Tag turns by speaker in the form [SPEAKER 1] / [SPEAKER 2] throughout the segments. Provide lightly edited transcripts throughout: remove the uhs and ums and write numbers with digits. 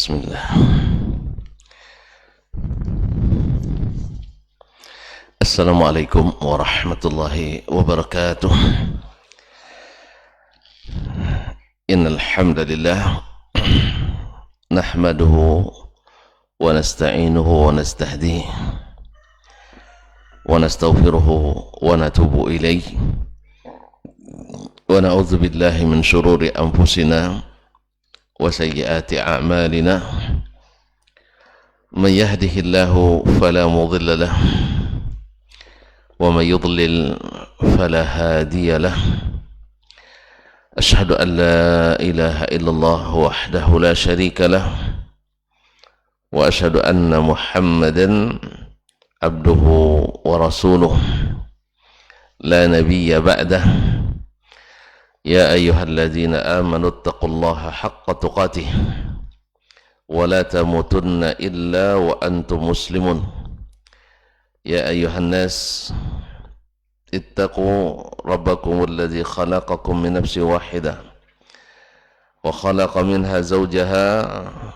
[SPEAKER 1] Bismillah. Assalamualaikum warahmatullahi wabarakatuh. Innal hamdalillah nahmaduhu wa nasta'inuhu wa nastahdihi wa nastaghfiruhu wa natubu ilayhi wa na'udzu billahi min shururi anfusina wa sayyiati a'malina. Man yahdihillahu fala mudilla lahu wa man yudlil fala hadiya lahu. Asyhadu an la ilaha illallah wahdahu la syarika lahu wa asyhadu anna Muhammadan abduhu wa rasuluh la nabiyya ba'dah. Ya ayyuhalladzina amanu ittaqullaha haqqa tuqatih wa la tamutunna illa wa antum muslimun. Ya ayyuhan nas ittaqu rabbakum alladzi khalaqakum min nafsin wahidah wa khalaqa minha zawjaha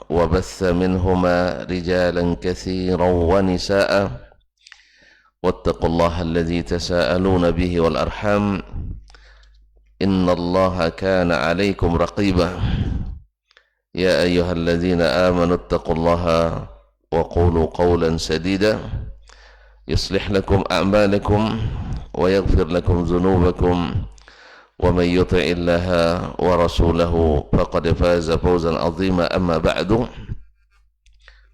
[SPEAKER 1] wa batha minhuma rijalan katsiran wa nisaa'a wattaqullaha alladzi tasaaluna bihi wal arham innallaha kana 'alaykum raqiba. Ya ayyuhalladzina amanu ittaqullaha wa qulu qawlan sadida yuslih lakum a'malakum wa yaghfir lakum dhunubakum wa man yuti'illaha wa rasulahu faqad faza fawzan 'azima. Amma ba'du,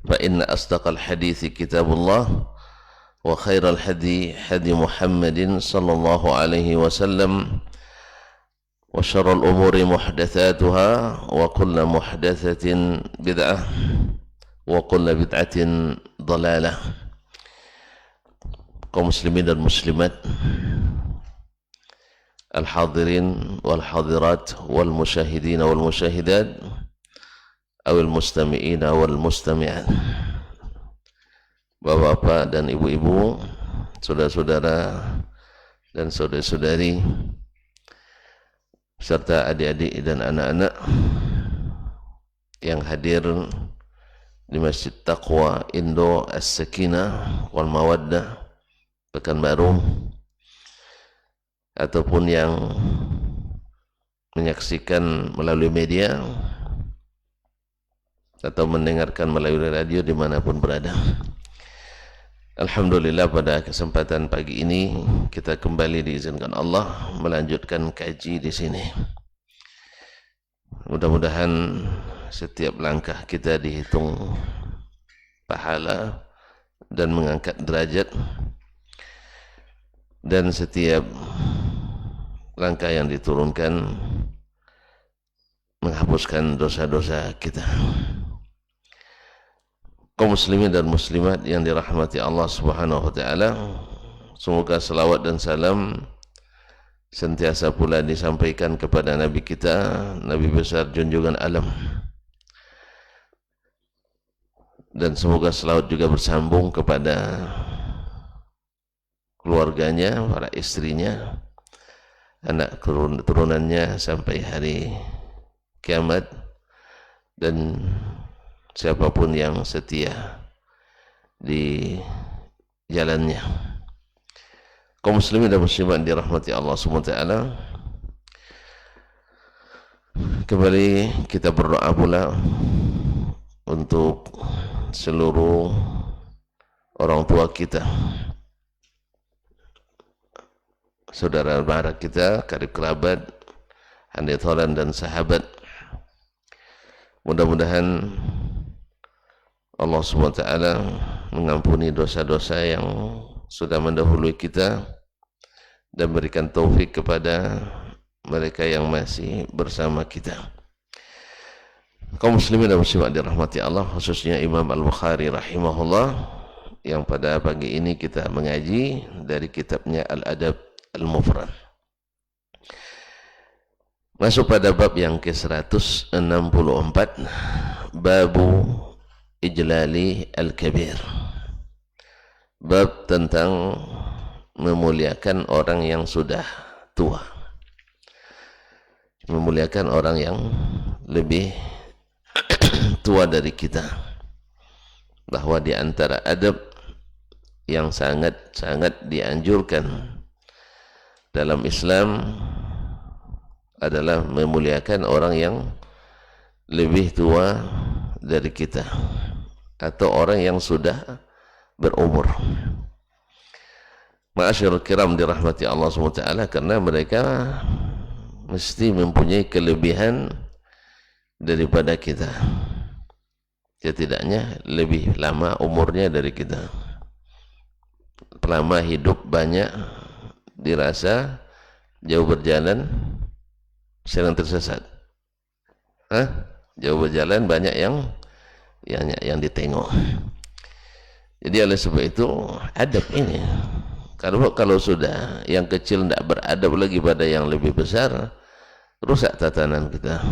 [SPEAKER 1] fa inna asdaqal hadithi kitabullah wa khairal hadi hadi Muhammadin sallallahu alaihi wasallam wa syarrul umuri muhdatsatuha wa kullu muhdatsatin bid'ah wa kullu bid'atin dhalalah. Kaum muslimin dan muslimat, al-hadirin wal hadirat wal musyahidin wal musyahidat awil mustami'in wal mustami'at, bapak-bapak dan ibu-ibu, saudara-saudara dan saudari-saudari, serta adik-adik dan anak-anak yang hadir di Masjid Taqwa Indo As-Sakinah wal Mawaddah Pekanbaru, ataupun yang menyaksikan melalui media atau mendengarkan melalui radio dimanapun berada. Alhamdulillah, pada kesempatan pagi ini kita kembali diizinkan Allah melanjutkan kaji di sini. Mudah-mudahan setiap langkah kita dihitung pahala dan mengangkat derajat, dan setiap langkah yang diturunkan menghapuskan dosa-dosa kita. Kaum muslimin dan muslimat yang dirahmati Allah Subhanahu wa taala, semoga selawat dan salam sentiasa pula disampaikan kepada Nabi kita, Nabi besar junjungan alam, dan semoga selawat juga bersambung kepada keluarganya, para istrinya, anak turunannya sampai hari kiamat, dan siapapun yang setia di jalannya. Kaum muslimin dan muslimat dirahmati Allah SWT, kembali kita berdoa pula untuk seluruh orang tua kita, saudara mara kita, karib kerabat, handai tolan dan sahabat. Mudah-mudahan Allah SWT mengampuni dosa-dosa yang sudah mendahului kita dan berikan taufik kepada mereka yang masih bersama kita. Kaum muslimin dan muslimat dirahmati Allah, khususnya Imam Al-Bukhari rahimahullah, yang pada pagi ini kita mengaji dari kitabnya Al-Adab Al-Mufrad. Masuk pada bab yang ke-164, Babu Ijlali Al-Kabir, bab tentang memuliakan orang yang sudah tua, memuliakan orang yang lebih tua dari kita, bahwa di antara adab yang sangat-sangat dianjurkan dalam Islam adalah memuliakan orang yang lebih tua dari kita atau orang yang sudah berumur. Ma'asyiral kiram dirahmati Allah SWT, karena mereka mesti mempunyai kelebihan daripada kita, setidaknya lebih lama umurnya dari kita, lama hidup banyak, dirasa jauh berjalan sering tersesat. Jauh berjalan banyak yang ditengok. Jadi oleh sebab itu adab ini, kalau sudah yang kecil tidak beradab lagi pada yang lebih besar, rusak tatanan kita.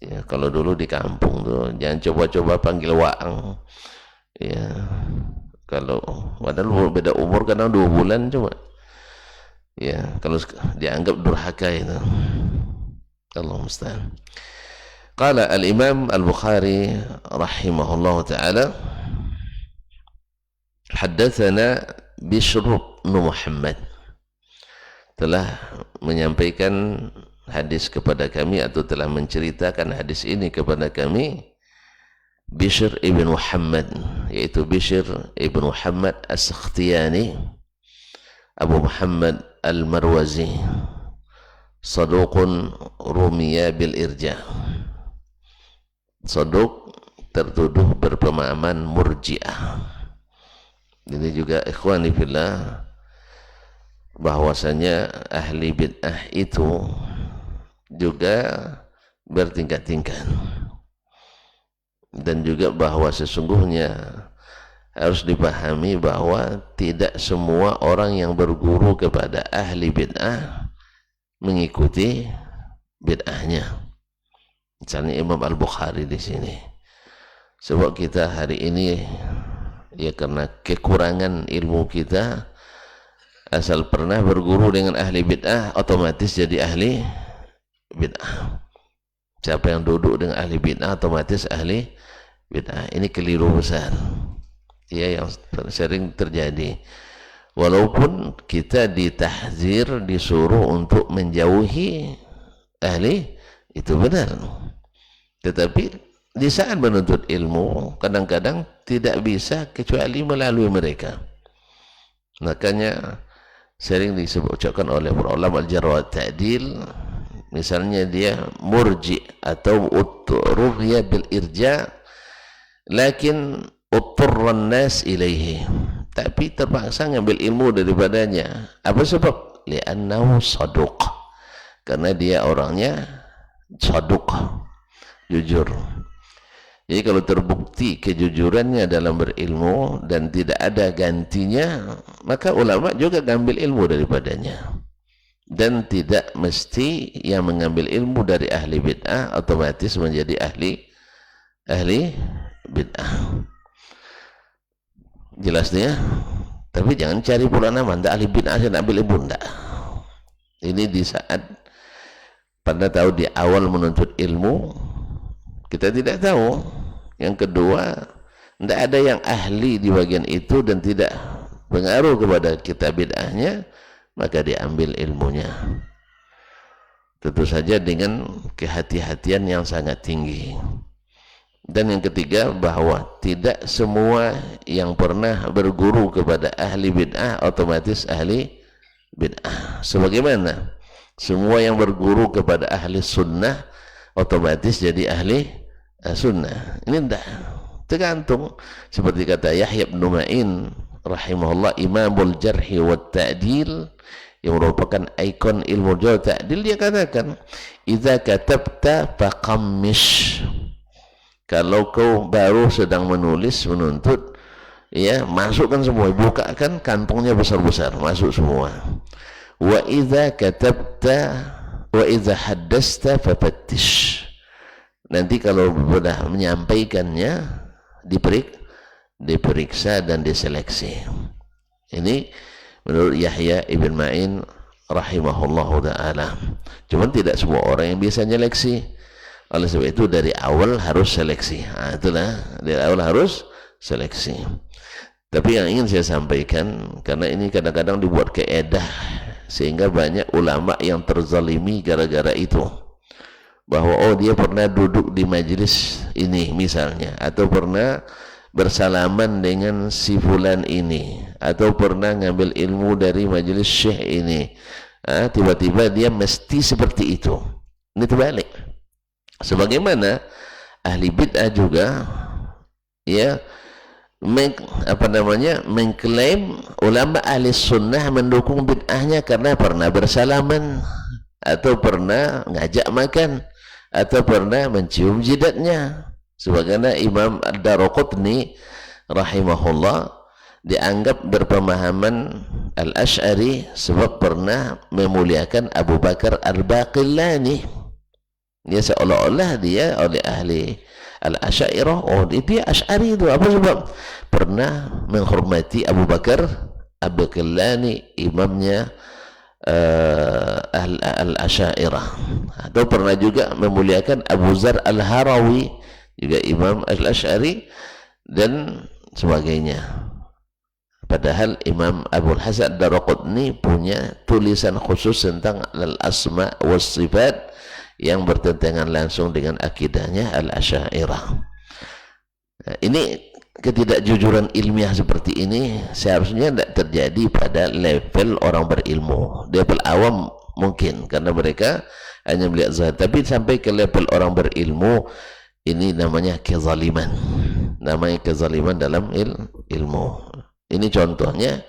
[SPEAKER 1] Ya, kalau dulu di kampung tuh jangan coba-coba panggil waang. Ya, kalau padahal beda umur kadang 2 bulan coba. Ya, kalau dianggap durhaka itu. Allah musta'an. Qala al-Imam Al-Bukhari rahimahullah ta'ala, haddatsana Bishr bin Muhammad, telah menyampaikan hadis kepada kami atau telah menceritakan hadis ini kepada kami Bishr ibn Muhammad, yaitu Bishr ibn Muhammad As-Sakhtiyani Abu Muhammad Al-Marwazi, saduqun rumiya bil irja, saduq tertuduh berpemahaman murji'ah. Ini juga ikhwani fillah, bahwasanya ahli bid'ah itu juga bertingkat-tingkat, dan juga bahwa sesungguhnya harus dipahami bahwa tidak semua orang yang berguru kepada ahli bid'ah mengikuti bid'ahnya. Misalnya Imam Al-Bukhari di sini, sebab kita hari ini ya karena kekurangan ilmu kita, asal pernah berguru dengan ahli bid'ah otomatis jadi ahli bid'ah. Siapa yang duduk dengan ahli bid'ah otomatis ahli bid'ah. Ini keliru besar ya, yang sering terjadi. Walaupun kita ditahzir, disuruh untuk menjauhi ahli itu benar, tetapi di saat menuntut ilmu kadang-kadang tidak bisa kecuali melalui mereka. Makanya sering disebutkan oleh para ulama al-jarh wa ta'dil, misalnya dia murji atau uturriya bil irja, lakin uturran nas ilaihi, tapi terpaksa ngambil ilmu daripadanya. Apa sebab? Li'annahu saduq, karena dia orangnya saduq, jujur. Jadi kalau terbukti kejujurannya dalam berilmu dan tidak ada gantinya, maka ulama juga ngambil ilmu daripadanya. Dan tidak mesti yang mengambil ilmu dari ahli bid'ah otomatis menjadi ahli bid'ah. Jelas dia. Tapi jangan cari pula nama, tidak ahli bid'ah saya nak ambil ilmu, tidak. Ini di saat pada tahu di awal menuntut ilmu kita tidak tahu. Yang kedua, tidak ada yang ahli di bagian itu dan tidak pengaruh kepada kita bid'ahnya, maka diambil ilmunya. Tentu saja dengan kehati-hatian yang sangat tinggi. Dan yang ketiga, bahwa tidak semua yang pernah berguru kepada ahli bid'ah otomatis ahli bid'ah. Sebagaimana semua yang berguru kepada ahli sunnah otomatis jadi ahli sunnah. Ini tidak, tergantung. Seperti kata Yahya bin Ma'in rahimahullah, imamul jarhi wa ta'dil, yang merupakan ikon ilmu jarh ta'dil, dia katakan, idza katabta faqammish, kalau kau baru sedang menulis menuntut, ya masukkan semua, bukakan kantongnya besar-besar, masuk semua. Wa idza katabta wa idza haddasta fafattish, nanti kalau sudah menyampaikannya diperiksa dan diseleksi. Ini menurut Yahya ibn Ma'in rahimahullahu ta'ala. Cuman tidak semua orang yang bisa nyeleksi. Oleh sebab itu dari awal harus seleksi. Itulah dari awal harus seleksi. Tapi yang ingin saya sampaikan, karena ini kadang-kadang dibuat keedah sehingga banyak ulama yang terzalimi gara-gara itu, bahwa oh dia pernah duduk di majelis ini misalnya, atau pernah bersalaman dengan si fulan ini, atau pernah ngambil ilmu dari majelis syekh ini, tiba-tiba dia mesti seperti itu. Ini terbalik. Sebagaimana ahli bid'ah juga ya mengklaim ulama ahli sunnah mendukung bid'ahnya karena pernah bersalaman, atau pernah ngajak makan, atau pernah mencium jidatnya. Sebagaimana Imam Ad-Daraqutni rahimahullah dianggap berpemahaman Al-Asy'ari sebab pernah memuliakan Abu Bakar Al-Baqillani. Dia seolah-olah dia oleh ahli Al-Asy'ariyah, oh dia Asy'ari itu. Apa sebab? Pernah menghormati Abu Bakar Al-Baqillani, imamnya Al-Asy'ariyah. Atau pernah juga memuliakan Abu Zar Al-Harawi, juga imam Al-Asy'ari dan sebagainya. Padahal Imam Abu Hasan Ad-Daraqutni punya tulisan khusus tentang al-asma was sifat yang bertentangan langsung dengan akidahnya Al-Asy'ariyah. Nah, ini ketidakjujuran ilmiah seperti ini seharusnya tidak terjadi pada level orang berilmu. Level awam mungkin karena mereka hanya melihat zahir, tapi sampai ke level orang berilmu ini namanya kezaliman. Namanya kezaliman dalam ilmu. Ini contohnya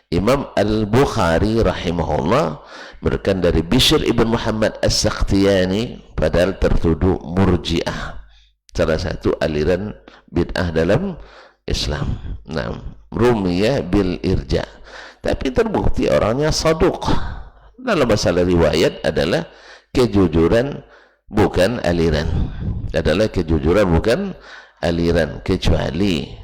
[SPEAKER 1] Imam Al-Bukhari rahimahullah berikan dari Bishr ibn Muhammad As-Sakhtiyani, padahal tertuduh murji'ah, salah satu aliran bid'ah dalam Islam. Nah, rumiyah bil irja, tapi terbukti orangnya saduq. Dalam masalah riwayat adalah kejujuran bukan aliran, adalah kejujuran bukan aliran, kecuali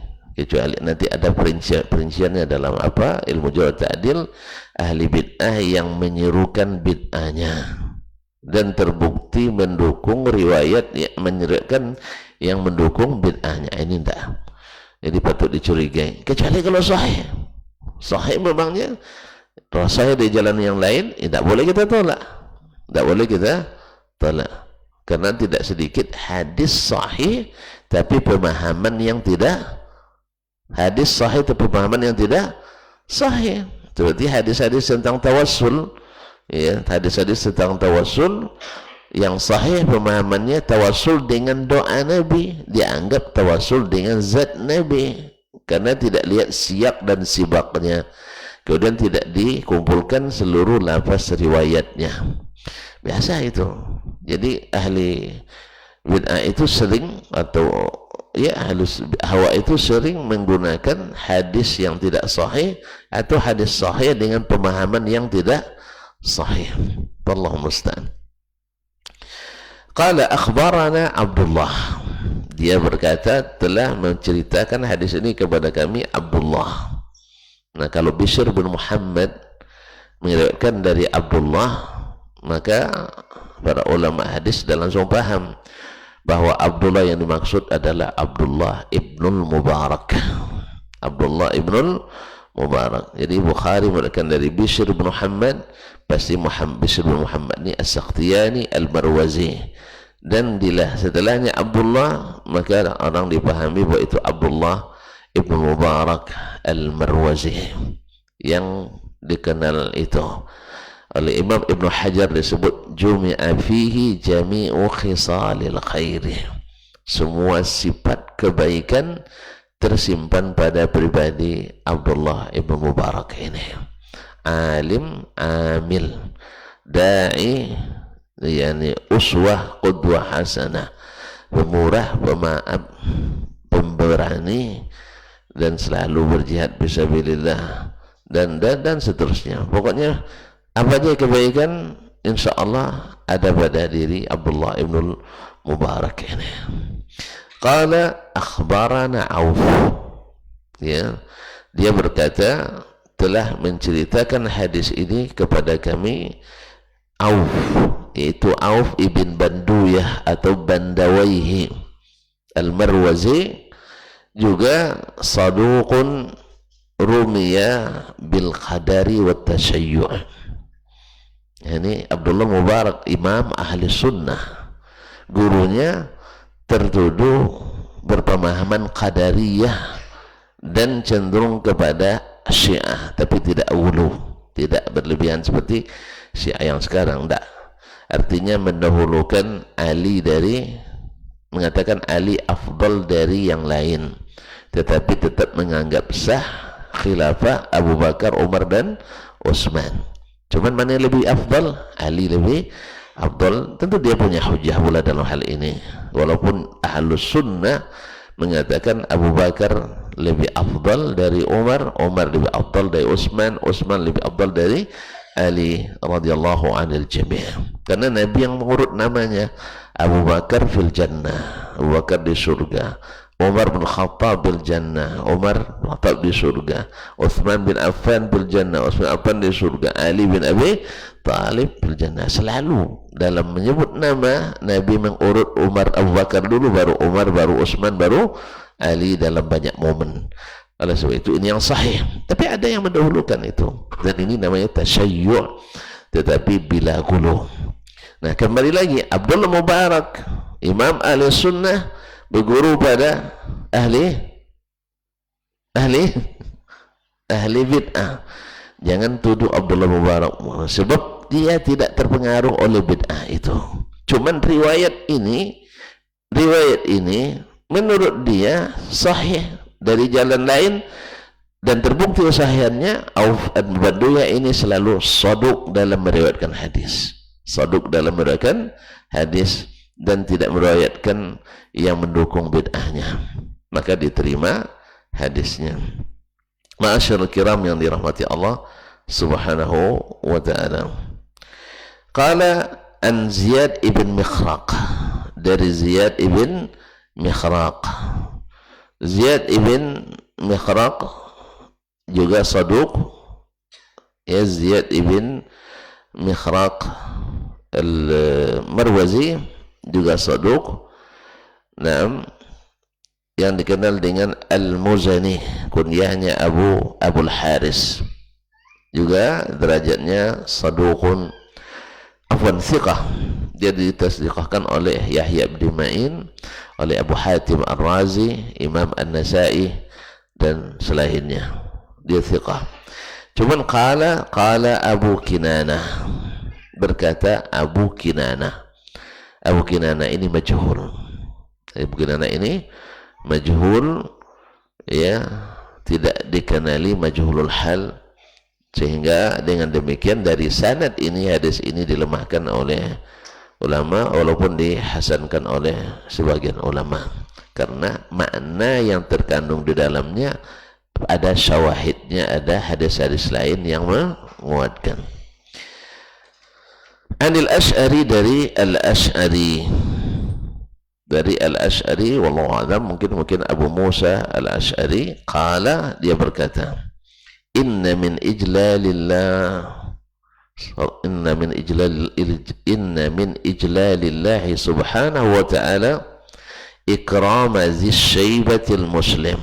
[SPEAKER 1] nanti ada perinciannya dalam apa ilmu jarh ta'dil, ahli bid'ah yang menyerukan bid'ahnya dan terbukti mendukung riwayat yang menyerukan yang mendukung bid'ahnya, ini tidak. Jadi patut dicurigai, kecuali kalau sahih memangnya kalau sahih di jalan yang lain, tidak boleh kita tolak, karena tidak sedikit hadis sahih tapi pemahaman yang tidak sahih. Seperti hadis-hadis tentang tawassul, ya, hadis-hadis tentang tawassul yang sahih pemahamannya tawassul dengan doa Nabi, dianggap tawassul dengan zat Nabi karena tidak lihat siyak dan sibaknya, kemudian tidak dikumpulkan seluruh lafaz riwayatnya. Biasa itu. Jadi ahli bid'ah itu sering, atau ya halus hawa itu sering menggunakan hadis yang tidak sahih atau hadis sahih dengan pemahaman yang tidak sahih. Wallahu musta'an. Qala akhbarana Abdullah, dia berkata telah menceritakan hadis ini kepada kami Abdullah. Nah, kalau Bishr bin Muhammad meriwayatkan dari Abdullah, maka para ulama hadis sudah langsung paham bahwa Abdullah yang dimaksud adalah Abdullah ibnul Mubarak. Abdullah ibnul Mubarak. Jadi Bukhari meriwayatkan dari Bishr bin Muhammad, pasti Bishr bin Muhammad ini As-Sakhtiyani Al-Marwazi, dan setelahnya Abdullah, maka orang dipahami bahwa itu Abdullah ibn Mubarak Al-Marwazi yang dikenal itu oleh Imam Ibn Hajar, disebut jumi'a fihi jami'u khisalil khairi, semua sifat kebaikan tersimpan pada pribadi Abdullah Ibn Mubarak ini. Alim, amil, da'i, yani uswah, qudwah hasanah, pemurah, pemaaf, pemberani, dan selalu berjihad fisabilillah, dan seterusnya. Pokoknya apa aja kebaikan insyaallah ada pada diri Abdullah ibn Mubarak ini. Qala akhbarana Auf, ya, dia berkata telah menceritakan hadis ini kepada kami Auf yaitu Auf ibn Banduyah atau Bandawaihi Al-Marwazi, juga saduqun rumiya bil qadari wat tasyayyu'. Ini Abdullah Mubarak, imam ahli sunnah, gurunya tertuduh berpemahaman qadariyah dan cenderung kepada Syiah, tapi tidak ulu, tidak berlebihan seperti Syiah yang sekarang. Tidak, artinya mendahulukan Ali dari, mengatakan Ali afdal dari yang lain, tetapi tetap menganggap sah khilafah Abu Bakar, Umar dan Utsman. Cuman mana yang lebih afdal? Ali lebih afdal. Tentu dia punya hujah pula dalam hal ini, walaupun ahlus sunnah mengatakan Abu Bakar lebih afdal dari Umar, Umar lebih afdal dari Utsman, Utsman lebih afdal dari Ali radhiyallahu anil jami'. Karena Nabi yang mengurut namanya, Abu Bakar fil jannah, Abu Bakar di surga, Umar bin Khattab bil jannah, Umar bin Khattab di surga, Utsman bin Affan bil jannah, Utsman bin Affan di surga, Ali bin Abi Thalib bil jannah. Selalu dalam menyebut nama Nabi mengurut Umar, Abu Bakar dulu, baru Umar, baru Utsman, baru Ali dalam banyak momen. Oleh sebab itu ini yang sahih, tapi ada yang mendahulukan itu, dan ini namanya tasyayyu', tetapi bila gulu. Nah, kembali lagi, Abdullah Mubarak imam ahli sunnah berguru pada ahli bid'ah. Jangan tuduh Abdullah Mubarak, sebab dia tidak terpengaruh oleh bid'ah itu. Cuman riwayat ini menurut dia sahih dari jalan lain, dan terbukti kesahihannya. Auf al-Banduyah ini selalu saduq dalam meriwayatkan hadis, saduq dalam meriwayatkan hadis, dan tidak meriwayatkan yang mendukung bid'ahnya, maka diterima hadisnya. Ma'asyarul kiram yang dirahmati Allah subhanahu wa ta'ala. Qala an Ziyad ibn Mikhraq, dari Ziyad ibn Mikhraq. Ziyad ibn Mikhraq juga saduq, ya. Ziyad ibn Mikhraq al-Marwazi juga saduq. Nah, yang dikenal dengan Al-Muzani, kunyahnya Abul Haris, juga derajatnya saduqun, afwan thiqah. Dia ditasdiqahkan oleh Yahya bin Ma'in, oleh Abu Hatim Ar-Razi, Imam An-Nasai, dan selainnya. Dia thiqah. Cuman qala Abu Kinanah, berkata Abu Kinanah. Abu Kinanah ini majhul. Abu Kinanah ini majhul, ya, tidak dikenali, majhulul hal, sehingga dengan demikian dari sanad ini, hadis ini dilemahkan oleh ulama, walaupun dihasankan oleh sebagian ulama, karena makna yang terkandung di dalamnya ada syawahidnya, ada hadis-hadis lain yang menguatkan. Anil Ash'ari, dari Al-Ash'ari, wallahu a'lam, mungkin Abu Musa Al-Ash'ari, qala, dia berkata, inna min ijlalillahi subhanahu wa ta'ala ikrama zisyaibatil muslim.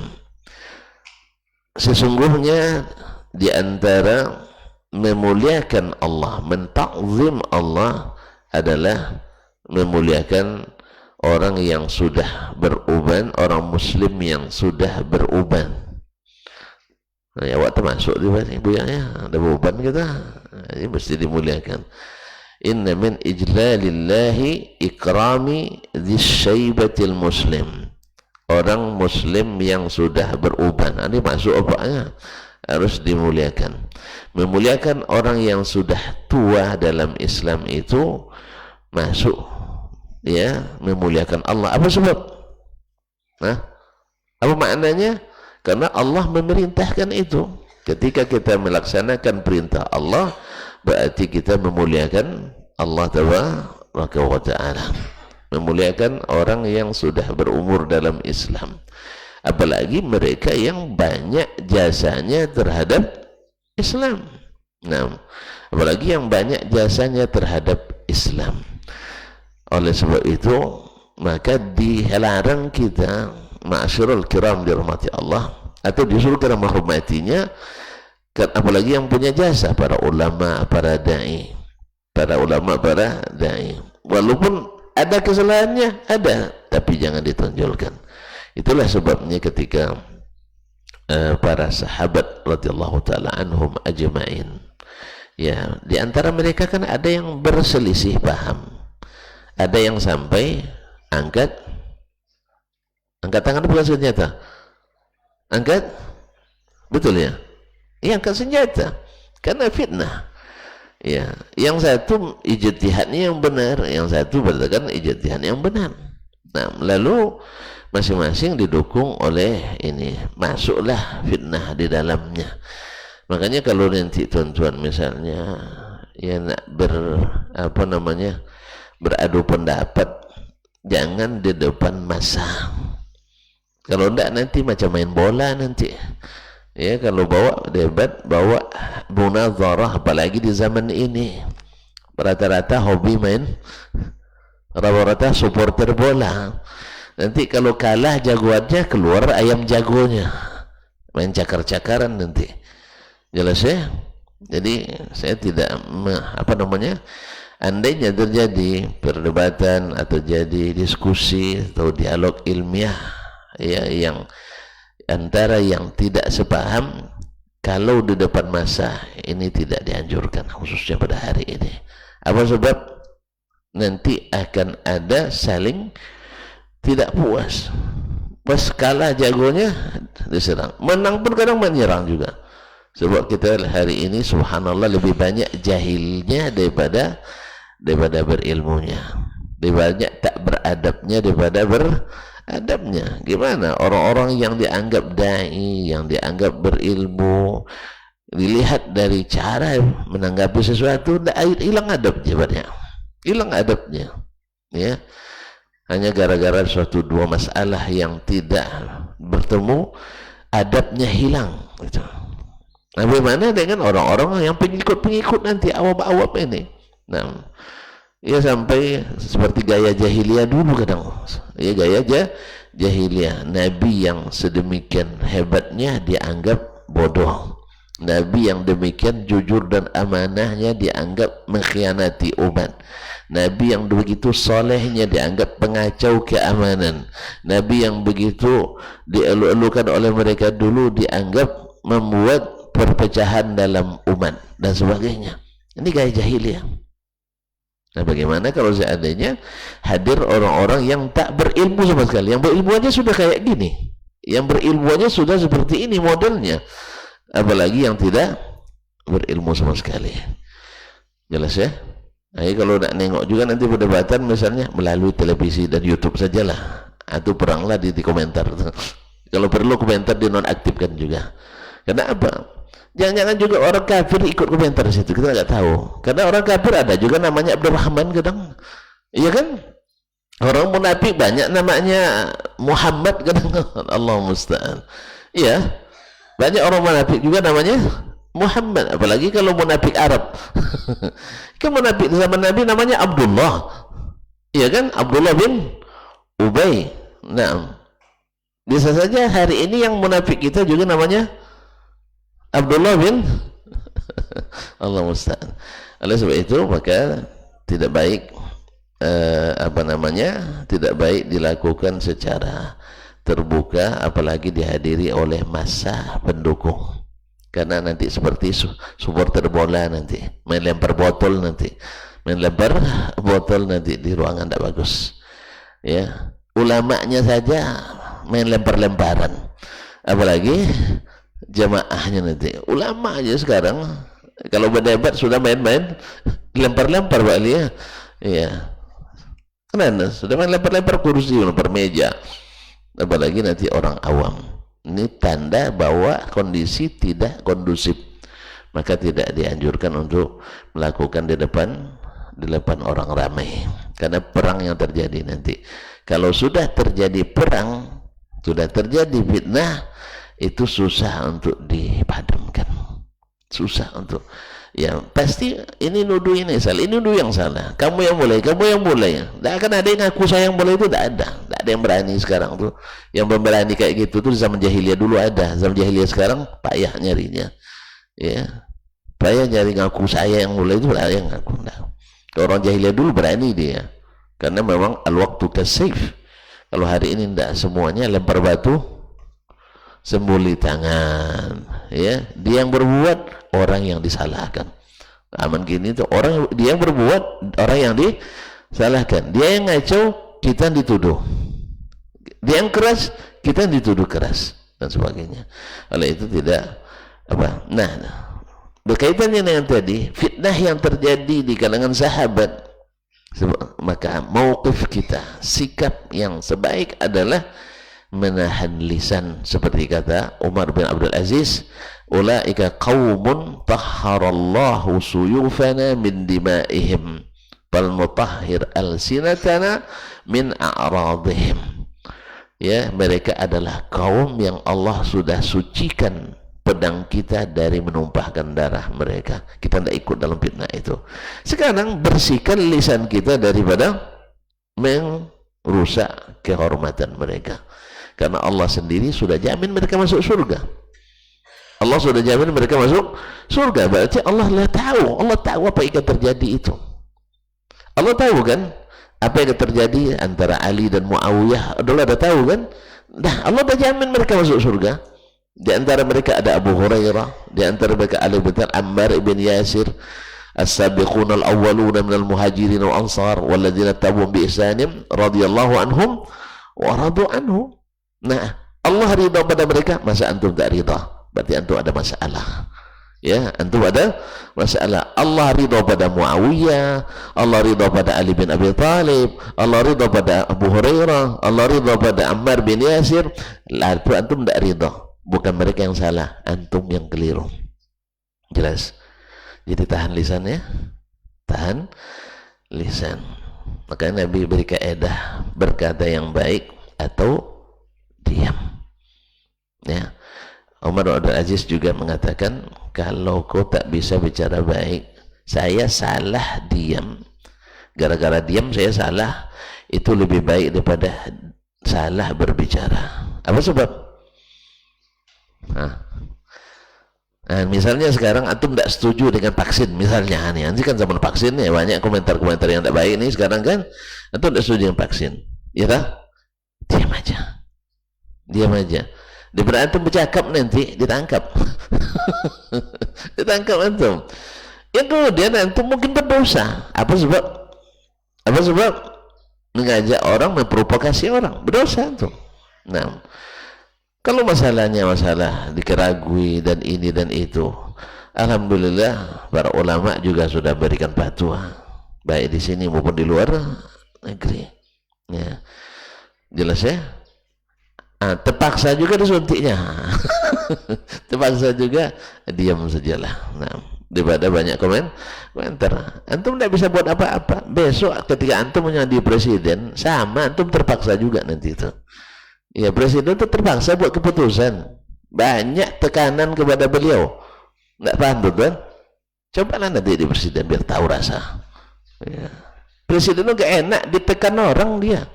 [SPEAKER 1] Sesungguhnya di antara memuliakan Allah, mentakzim Allah, adalah memuliakan orang yang sudah beruban, orang muslim yang sudah beruban. Nah, ya, awak termasuk di sini, buyanya ada beban kita, ini mesti dimuliakan. Inna min ijlalillahi ikrami dzisyaibatil muslim, orang muslim yang sudah beruban. Ini masuk apanya? Harus dimuliakan. Memuliakan orang yang sudah tua dalam Islam itu masuk, ya, memuliakan Allah. Apa sebab? Nah, apa maknanya? Karena Allah memerintahkan itu. Ketika kita melaksanakan perintah Allah, berarti kita memuliakan Allah Tabaraka wa Ta'ala, memuliakan orang yang sudah berumur dalam Islam, apalagi mereka yang banyak jasanya terhadap Islam. Nah, apalagi yang banyak jasanya terhadap Islam. Oleh sebab itu maka dilarang kita ma'asyiral kiram dirahmati Allah, atau disuruh kita menghormatinya, apalagi yang punya jasa, para ulama, para dai, walaupun ada kesalahannya, ada, tapi jangan ditonjolkan. Itulah sebabnya ketika para sahabat radhiyallahu taala anhum ajma'in, ya, di antara mereka kan ada yang berselisih paham, ada yang sampai angkat tangan bukan senjata, angkat, betul ya, iya, angkat senjata karena fitnah. Ya, yang satu ijtihadnya yang benar, yang satu berkatakan ijtihadnya yang benar. Nah, lalu masing-masing didukung oleh ini, masuklah fitnah di dalamnya. Makanya kalau nanti tuan-tuan misalnya ya nak beradu pendapat, jangan di depan massa. Kalau enggak nanti macam main bola nanti. Ya, kalau bawa debat, bawa munazarah, apalagi di zaman ini rata-rata hobi main, rata-rata supporter bola. Nanti kalau kalah jagoannya, keluar ayam jagonya, main cakar-cakaran nanti. Jelas ya? Jadi saya tidak andainya terjadi perdebatan atau jadi diskusi atau dialog ilmiah ya, yang antara yang tidak sepaham, kalau di depan massa, ini tidak dianjurkan, khususnya pada hari ini. Apa sebab? Nanti akan ada saling tidak puas. Pas kalah jagonya diserang, menang pun kadang menyerang juga. Sebab kita hari ini subhanallah lebih banyak jahilnya daripada berilmunya, lebih banyak tak beradabnya daripada beradabnya. Gimana orang-orang yang dianggap dai, yang dianggap berilmu, dilihat dari cara menanggapi sesuatu, hilang adabnya, banyak hilang adabnya, ya, hanya gara-gara suatu dua masalah yang tidak bertemu, adabnya hilang gitu. Nah, bagaimana dengan orang-orang yang pengikut-pengikut nanti, awam-awam ini? Nah, ya sampai seperti gaya jahiliyah dulu kadang, ya, gaya jahiliyah. Nabi yang sedemikian hebatnya dianggap bodoh, Nabi yang demikian jujur dan amanahnya dianggap mengkhianati umat, Nabi yang begitu solehnya dianggap pengacau keamanan, Nabi yang begitu dielu-elukan oleh mereka dulu dianggap membuat perpecahan dalam umat dan sebagainya. Ini gaya jahiliyah. Nah, bagaimana kalau seandainya hadir orang-orang yang tak berilmu sama sekali, yang berilmuannya sudah kayak gini, yang berilmuannya sudah seperti ini modelnya, apalagi yang tidak berilmu sama sekali. Jelas ya? Nah, kalau nak nengok juga nanti perdebatan misalnya melalui televisi dan YouTube sajalah, atau peranglah di komentar. Kalau perlu komentar dinonaktifkan juga. Kenapa? Jangan-jangan juga orang kafir ikut komentar di situ, kita nggak tahu. Karena orang kafir ada juga namanya Abdurrahman kadang, iya kan? Orang munafik banyak namanya Muhammad kadang. Allah musta'an. Iya, banyak orang munafik juga namanya Muhammad, apalagi kalau munafik Arab. Kan munafik di zaman Nabi namanya Abdullah, iya kan? Abdullah bin Ubay. Nah, bisa saja hari ini yang munafik kita juga namanya Abdullah bin Allah musta'an. Oleh sebab itu maka tidak baik tidak baik dilakukan secara terbuka, apalagi dihadiri oleh massa pendukung, karena nanti seperti supporter bola nanti main lempar botol nanti di ruangan tidak bagus ya. Ulamanya saja main lempar-lemparan, apalagi jamaahnya nanti. Ulama aja sekarang kalau berdebat sudah main-main lempar-lempar Pak Ali ya. Iya. Karena sudah main lempar-lempar kursi, lempar meja. Apalagi nanti orang awam. Ini tanda bahwa kondisi tidak kondusif. Maka tidak dianjurkan untuk melakukan di depan orang ramai. Karena perang yang terjadi nanti. Kalau sudah terjadi perang, sudah terjadi fitnah, itu susah untuk dipadamkan, susah untuk Ya pasti ini nuduh ini salah, ini nuduh yang salah, kamu yang mulai, tidak akan ada yang ngaku saya yang mulai. Itu tidak ada yang berani sekarang tuh. Yang berani kayak gitu tuh zaman jahiliyah dulu ada, zaman jahiliyah sekarang payah nyarinya, ya payah nyari ngaku saya yang mulai. Itu ada yang ngaku. Nah, orang jahiliyah dulu berani dia, karena memang al-waqtu kasayf. Kalau hari ini tidak, semuanya lempar batu sembuli tangan, ya dia yang berbuat, orang yang disalahkan. Aman gini tuh, orang dia yang berbuat, orang yang disalahkan. Dia yang ngaco, kita yang dituduh. Dia yang keras, kita yang dituduh keras, dan sebagainya. Oleh itu tidak apa. Nah, berkaitannya dengan tadi fitnah yang terjadi di kalangan sahabat, maka mauqif kita, sikap yang sebaik adalah menahan lisan, seperti kata Umar bin Abdul Aziz, ulaika qaumun tahharallahu suyufana min dima'ihim bal mutahhir alsinatana min a'radihim. Ya, mereka adalah kaum yang Allah sudah sucikan pedang kita dari menumpahkan darah mereka. Kita tidak ikut dalam fitnah itu. Sekarang bersihkan lisan kita daripada merusak kehormatan mereka. Karena Allah sendiri sudah jamin mereka masuk surga. Allah sudah jamin mereka masuk surga. Berarti Allah tahu. Allah tahu apa yang akan terjadi itu. Allah tahu kan apa yang akan terjadi antara Ali dan Muawiyah. Allah dah tahu kan. Nah, Allah dah jamin mereka masuk surga. Di antara mereka ada Abu Hurairah, di antara mereka Ali bin Ammar ibn Yasir, as-sabiqun al-awwaluna minal muhajirin wal ansar walladzina tabi'uhum bi ihsanin radhiyallahu anhum wa radu anhu. Nah, Allah ridha pada mereka, masa antum tak ridha? Berarti antum ada masalah. Ya, antum ada masalah. Allah ridha pada Muawiyah, Allah ridha pada Ali bin Abi Thalib, Allah ridha pada Abu Hurairah, Allah ridha pada Ammar bin Yasir. Lalu antum tak ridha. Bukan mereka yang salah, antum yang keliru. Jelas? Jadi tahan lisan ya. Tahan lisan. Makanya Nabi beri kaedah, berkata yang baik atau diam. Ya, Umar bin Abdul Aziz juga mengatakan, kalau kau tak bisa bicara baik, saya salah diam. Gara-gara diam saya salah, itu lebih baik daripada salah berbicara. Apa sebab? Nah, misalnya sekarang antum tidak setuju dengan vaksin, misalnya nih, nanti kan zaman vaksin ya banyak komentar-komentar yang tidak baik nih sekarang kan, antum tidak setuju dengan vaksin, ya tak? Diam aja. Diam aja. Daripada antum bercakap nanti ditangkap. Ditangkap antum. Yang kemudian antum mungkin berdosa. Apa sebab? Apa sebab? Mengajak orang, memprovokasi orang, berdosa antum. Nah, kalau masalahnya masalah dikeragui dan ini dan itu, alhamdulillah para ulama juga sudah berikan fatwa, baik di sini maupun di luar negeri. Ya, jelas ya. Terpaksa juga disuntiknya. Terpaksa juga diam sajalah. Nah, daripada banyak komentar. Antum tidak bisa buat apa-apa. Besok ketika antum menjadi presiden, sama antum terpaksa juga nanti itu. Ya, presiden itu terpaksa buat keputusan. Banyak tekanan kepada beliau. Tidak paham tuh kan? Cobalah nanti di presiden biar tahu rasa. Ya. Presiden itu gak enak ditekan orang dia.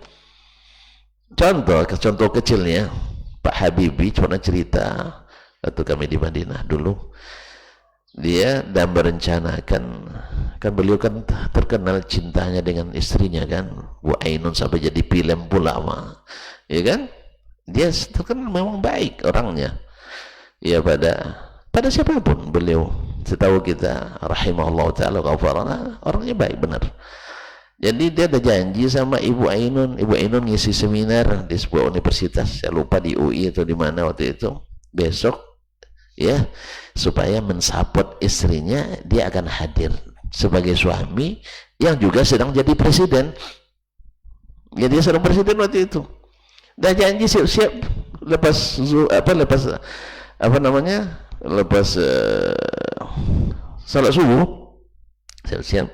[SPEAKER 1] Contoh kecilnya, Pak Habibie pernah cerita waktu kami di Madinah dulu, dia dan merencanakan, kan beliau kan terkenal cintanya dengan istrinya kan, Bu Ainun, sampai jadi film pula, ya kan? Dia terkenal memang baik orangnya, ya pada siapapun beliau, setahu kita rahimahullah ta'ala ghafarana, orangnya baik benar. Jadi dia ada janji sama Ibu Ainun. Ibu Ainun ngisi seminar di sebuah universitas, saya lupa di UI atau di mana waktu itu. Besok ya, supaya mensupport istrinya, dia akan hadir sebagai suami yang juga sedang jadi presiden. Ya, dia sedang presiden waktu itu. Dah janji siap-siap lepas salat subuh, siap-siap.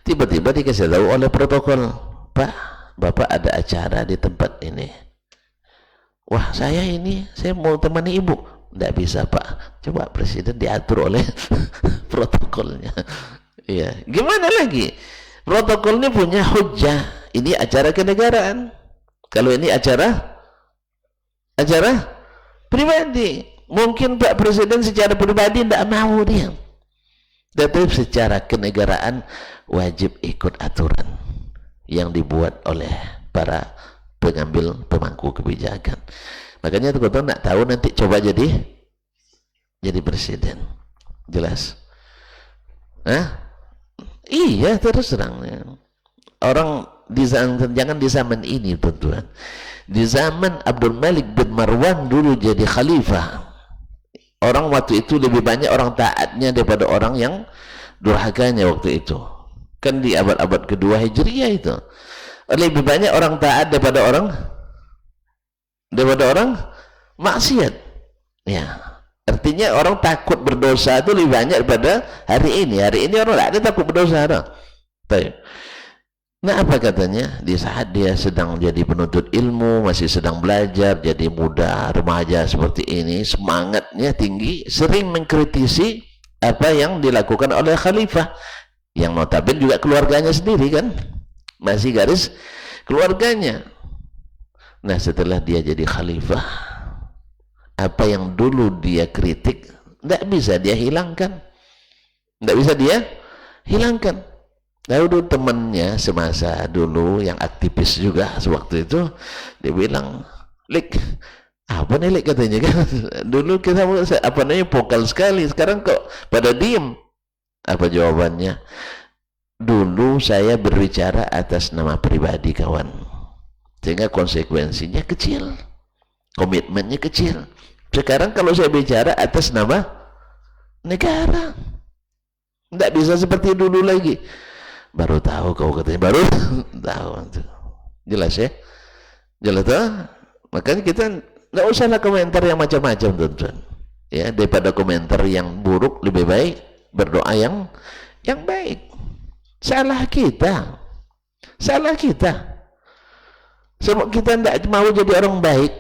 [SPEAKER 1] Tiba-tiba dikasih tahu oleh protokol, Pak, Bapak ada acara di tempat ini. Wah, saya mau temani ibu. Tidak bisa Pak, coba presiden diatur oleh protokolnya. Iya, gimana lagi? Protokolnya punya hujjah. Ini acara kenegaraan. Kalau ini acara pribadi, mungkin Pak Presiden secara pribadi tidak mau dia, tapi secara kenegaraan wajib ikut aturan yang dibuat oleh para pengambil pemangku kebijakan. Makanya teman-teman nak tahu nanti coba jadi presiden, jelas. Iya, terus terang orang jangan di zaman ini tuan-tuan. Di zaman Abdul Malik bin Marwan dulu jadi khalifah, orang waktu itu lebih banyak orang taatnya daripada orang yang durhakanya waktu itu. Kan di abad-abad kedua Hijriah itu lebih banyak orang taat daripada orang maksiat. Ya, artinya orang takut berdosa itu lebih banyak daripada hari ini. Hari ini orang tidak ada takut berdosa. Baik. Nah, apa katanya? Di saat dia sedang jadi penuntut ilmu, masih sedang belajar, jadi muda, remaja seperti ini, semangatnya tinggi, sering mengkritisi apa yang dilakukan oleh khalifah, yang notabene juga keluarganya sendiri kan, masih garis keluarganya. Nah, setelah dia jadi khalifah, apa yang dulu dia kritik tidak bisa dia hilangkan, Lalu temannya semasa dulu yang aktivis juga sewaktu itu, dia bilang, Lik, apa nih Lik katanya kan, dulu kita vokal sekali, sekarang kok pada diem. Apa jawabannya? Dulu saya berbicara atas nama pribadi kawan, sehingga konsekuensinya kecil, komitmennya kecil. Sekarang kalau saya bicara atas nama negara, tidak bisa seperti dulu lagi. Baru tahu kau katanya, baru tahu. Jelas ya? Jelas tuh? Makanya kita tidak usahlah komentar yang macam-macam tuan-tuan. Ya, daripada komentar yang buruk lebih baik berdoa yang baik. Salah kita. Sebab kita tidak mau jadi orang baik.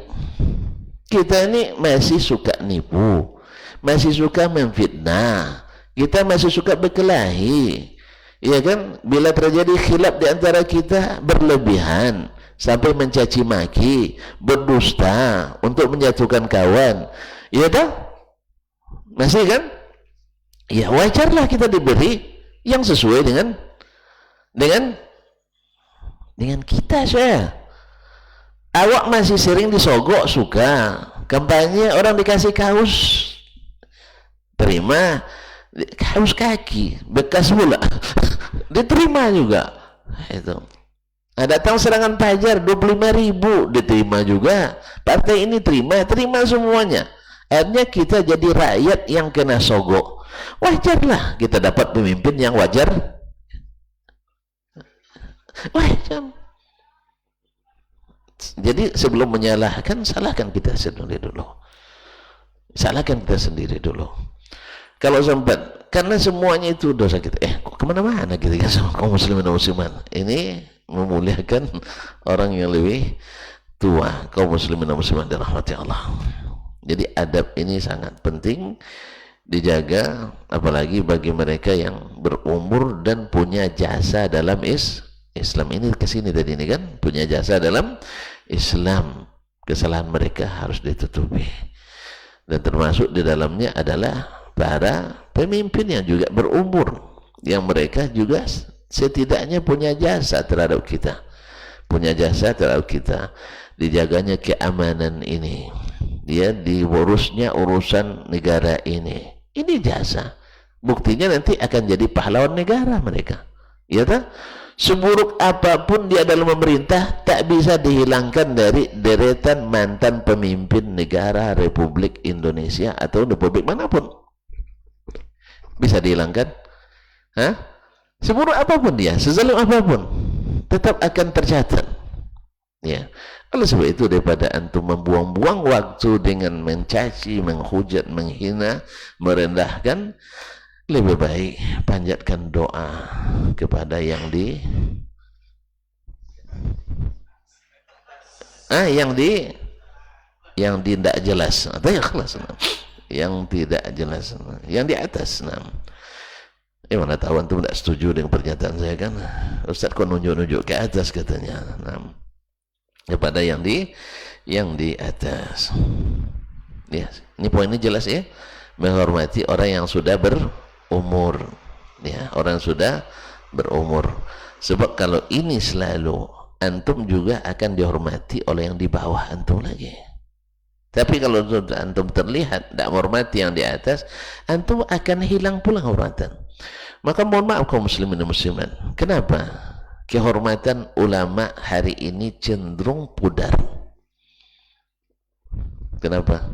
[SPEAKER 1] Kita ini masih suka nipu, masih suka memfitnah, kita masih suka berkelahi. Ya kan, bila terjadi khilaf di antara kita berlebihan sampai mencaci maki, berdusta untuk menyatukan kawan, ya kan? Masih kan? Ya wajarlah kita diberi yang sesuai dengan kita saya. Awak masih sering disogok suka, kampanye orang dikasih kaos terima, kaos kaki bekas pula diterima juga. Itu datang serangan pajar 25.000 diterima juga, partai ini terima semuanya. Akhirnya kita jadi rakyat yang kena sogok. Wajarlah kita dapat pemimpin yang wajar. Jadi sebelum menyalahkan, salahkan kita sendiri dulu. Kalau sempat, karena semuanya itu dosa kita. Kok kemana-mana kita kan sama kaum muslimin dan muslimat. Ini memuliakan orang yang lebih tua, kaum muslimin dan muslimat dirahmati Allah. Jadi adab ini sangat penting dijaga, apalagi bagi mereka yang berumur dan punya jasa dalam Islam. Ini kesini tadi ini kan, punya jasa dalam Islam. Kesalahan mereka harus ditutupi. Dan termasuk di dalamnya adalah para pemimpin yang juga berumur, yang mereka juga setidaknya punya jasa terhadap kita, dijaganya keamanan ini, dia diurusnya urusan negara ini jasa. Buktinya nanti akan jadi pahlawan negara mereka, ya tak? Seburuk apapun dia dalam memerintah, tak bisa dihilangkan dari deretan mantan pemimpin negara Republik Indonesia atau Republik manapun. Bisa dihilangkan? Seburuk apapun dia, sezalim apapun, tetap akan tercatat. Ya. Oleh sebab itu, daripada antum membuang-buang waktu dengan mencaci, menghujat, menghina, merendahkan, lebih baik panjatkan doa kepada yang tidak jelas atau yang ikhlas. yang tidak jelas, yang di atas. Nah, mana tahu antum tidak setuju dengan pernyataan saya kan? Ustaz kok nunjuk-nunjuk ke atas katanya. Nah, kepada yang di atas. Ya, ini poinnya jelas ya. Menghormati orang yang sudah berumur. Ya, orang yang sudah berumur. Sebab kalau ini selalu, antum juga akan dihormati oleh yang di bawah antum lagi. Tapi kalau antum terlihat tidak menghormati yang di atas, antum akan hilang pula kehormatan. Maka mohon maaf kaum muslimin dan muslimat, kenapa kehormatan ulama hari ini cenderung pudar? Kenapa?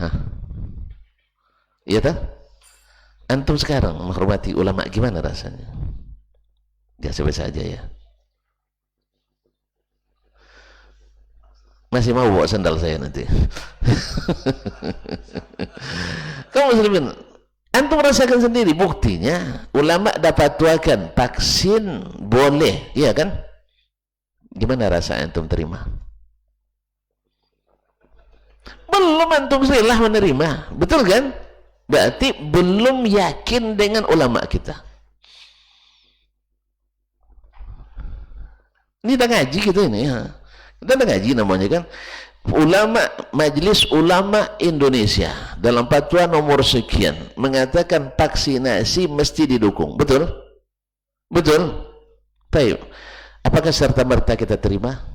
[SPEAKER 1] Hah? Iya tak? Antum sekarang menghormati ulama gimana rasanya? Biasa-biasa aja ya. Masih mau bawa sandal saya nanti. Kaum muslimin, antum rasakan sendiri buktinya ulama dapat tuakan vaksin boleh, iya kan? Gimana rasa antum terima? Belum antum rela menerima, betul kan? Berarti belum yakin dengan ulama kita. Ini dah ngaji kita ini ya. Kita dah ngaji namanya kan. Ulama, Majelis Ulama Indonesia dalam fatwa nomor sekian mengatakan vaksinasi mesti didukung. Betul? Betul? Baik. Apakah serta-merta kita terima?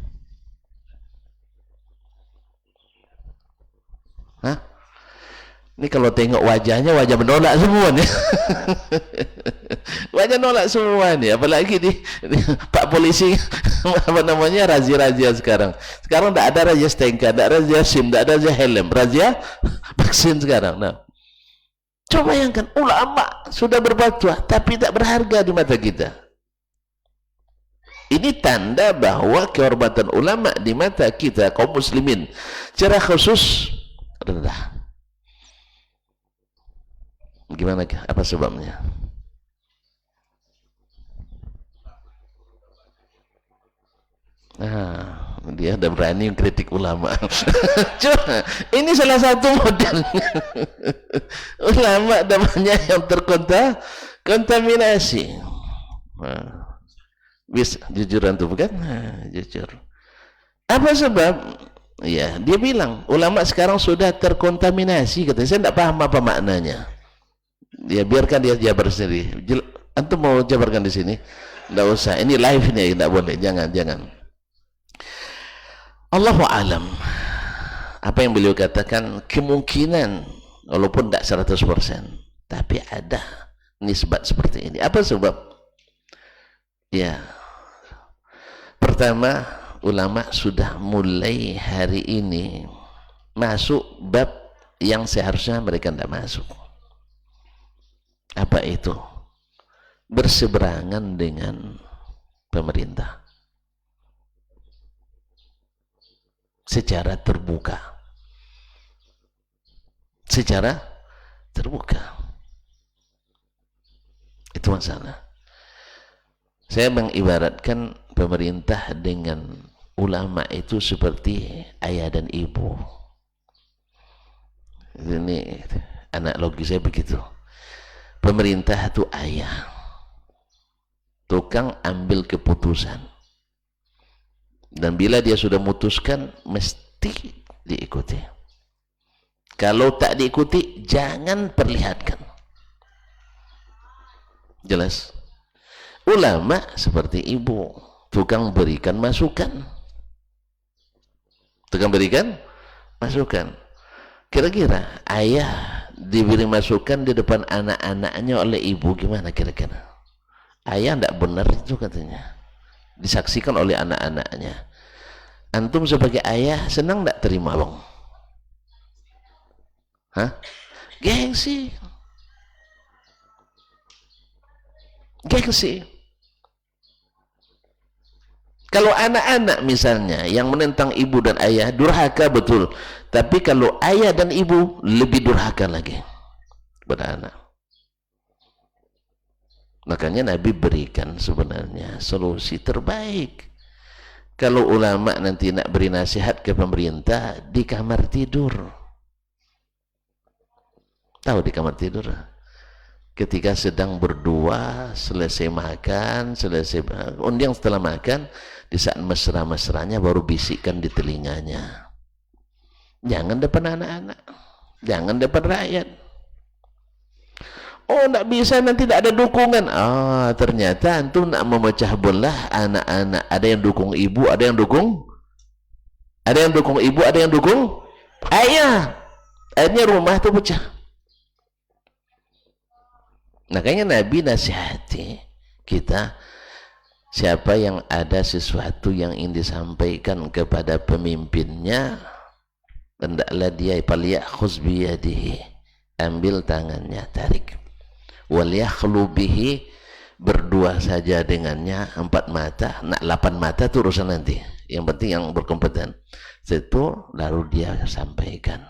[SPEAKER 1] Hah? Ini kalau tengok wajahnya, wajah menolak semua nih. Wajah nolak semua nih. Apalagi di Pak Polisi, apa namanya, razia-razia sekarang. Sekarang tidak ada razia stnk, tidak ada razia SIM, tidak ada razia helm, razia vaksin sekarang. Nah, coba bayangkan, ulama sudah berfatwa, tapi tak berharga di mata kita. Ini tanda bahwa kehormatan ulama di mata kita, kaum muslimin, secara khusus rendah. Gimana? Apa sebabnya? Nah, dia udah berani kritik ulama. Cuma ini salah satu modelnya. Ulama namanya yang terkontaminasi. Nah, bisa jujur antum bukan? Nah, jujur. Apa sebab? Ya, dia bilang ulama sekarang sudah terkontaminasi. Katanya, saya tidak paham apa maknanya. Ya biarkan dia jabar sendiri. Antum mau jabarkan di sini? Tidak usah. Ini live ini, tidak boleh. Jangan. Allahu alam. Apa yang beliau katakan, kemungkinan walaupun tidak 100%, tapi ada nisbat seperti ini. Apa sebab? Ya, pertama, ulama sudah mulai hari ini masuk bab yang seharusnya mereka tidak masuk. Apa itu? Berseberangan dengan pemerintah secara terbuka. Secara terbuka. Itu masalah. Saya mengibaratkan pemerintah dengan ulama itu seperti ayah dan ibu. Ini analogi saya begitu. Pemerintah itu ayah, tukang ambil keputusan, dan bila dia sudah memutuskan mesti diikuti. Kalau tak diikuti jangan perlihatkan. Jelas? Ulama seperti ibu, tukang berikan masukan. Tukang berikan masukan. Kira-kira ayah diberi masukan di depan anak-anaknya oleh ibu, gimana kira-kira? Ayah tidak benar itu katanya, disaksikan oleh anak-anaknya. Antum sebagai ayah senang tidak terima bang? Hah? Gengsi. Kalau anak-anak misalnya yang menentang ibu dan ayah, durhaka betul. Tapi kalau ayah dan ibu lebih durhaka lagi kepada anak. Makanya Nabi berikan sebenarnya solusi terbaik. Kalau ulama nanti nak beri nasihat ke pemerintah di kamar tidur. Tahu di kamar tidur? Ketika sedang berdua, selesai makan, undiang setelah makan, di saat mesra-mesranya baru bisikkan di telinganya. Jangan depan anak-anak, jangan depan rakyat. Oh, tidak bisa, nanti tidak ada dukungan. Ah, ternyata antum nak memecah belah anak-anak. Ada yang dukung ibu, ada yang dukung, ibu, ada yang dukung ayah. Akhirnya rumah itu pecah. Makanya Nabi nasihati kita, siapa yang ada sesuatu yang ingin disampaikan kepada pemimpinnya, hendaklah dia falyakhuz biyadihi, ambil tangannya, tarik. Walyakhlu bihi, berdua saja dengannya, 4 mata, nak 8 mata itu urusan nanti. Yang penting yang berkompeten. Itu lalu dia sampaikan.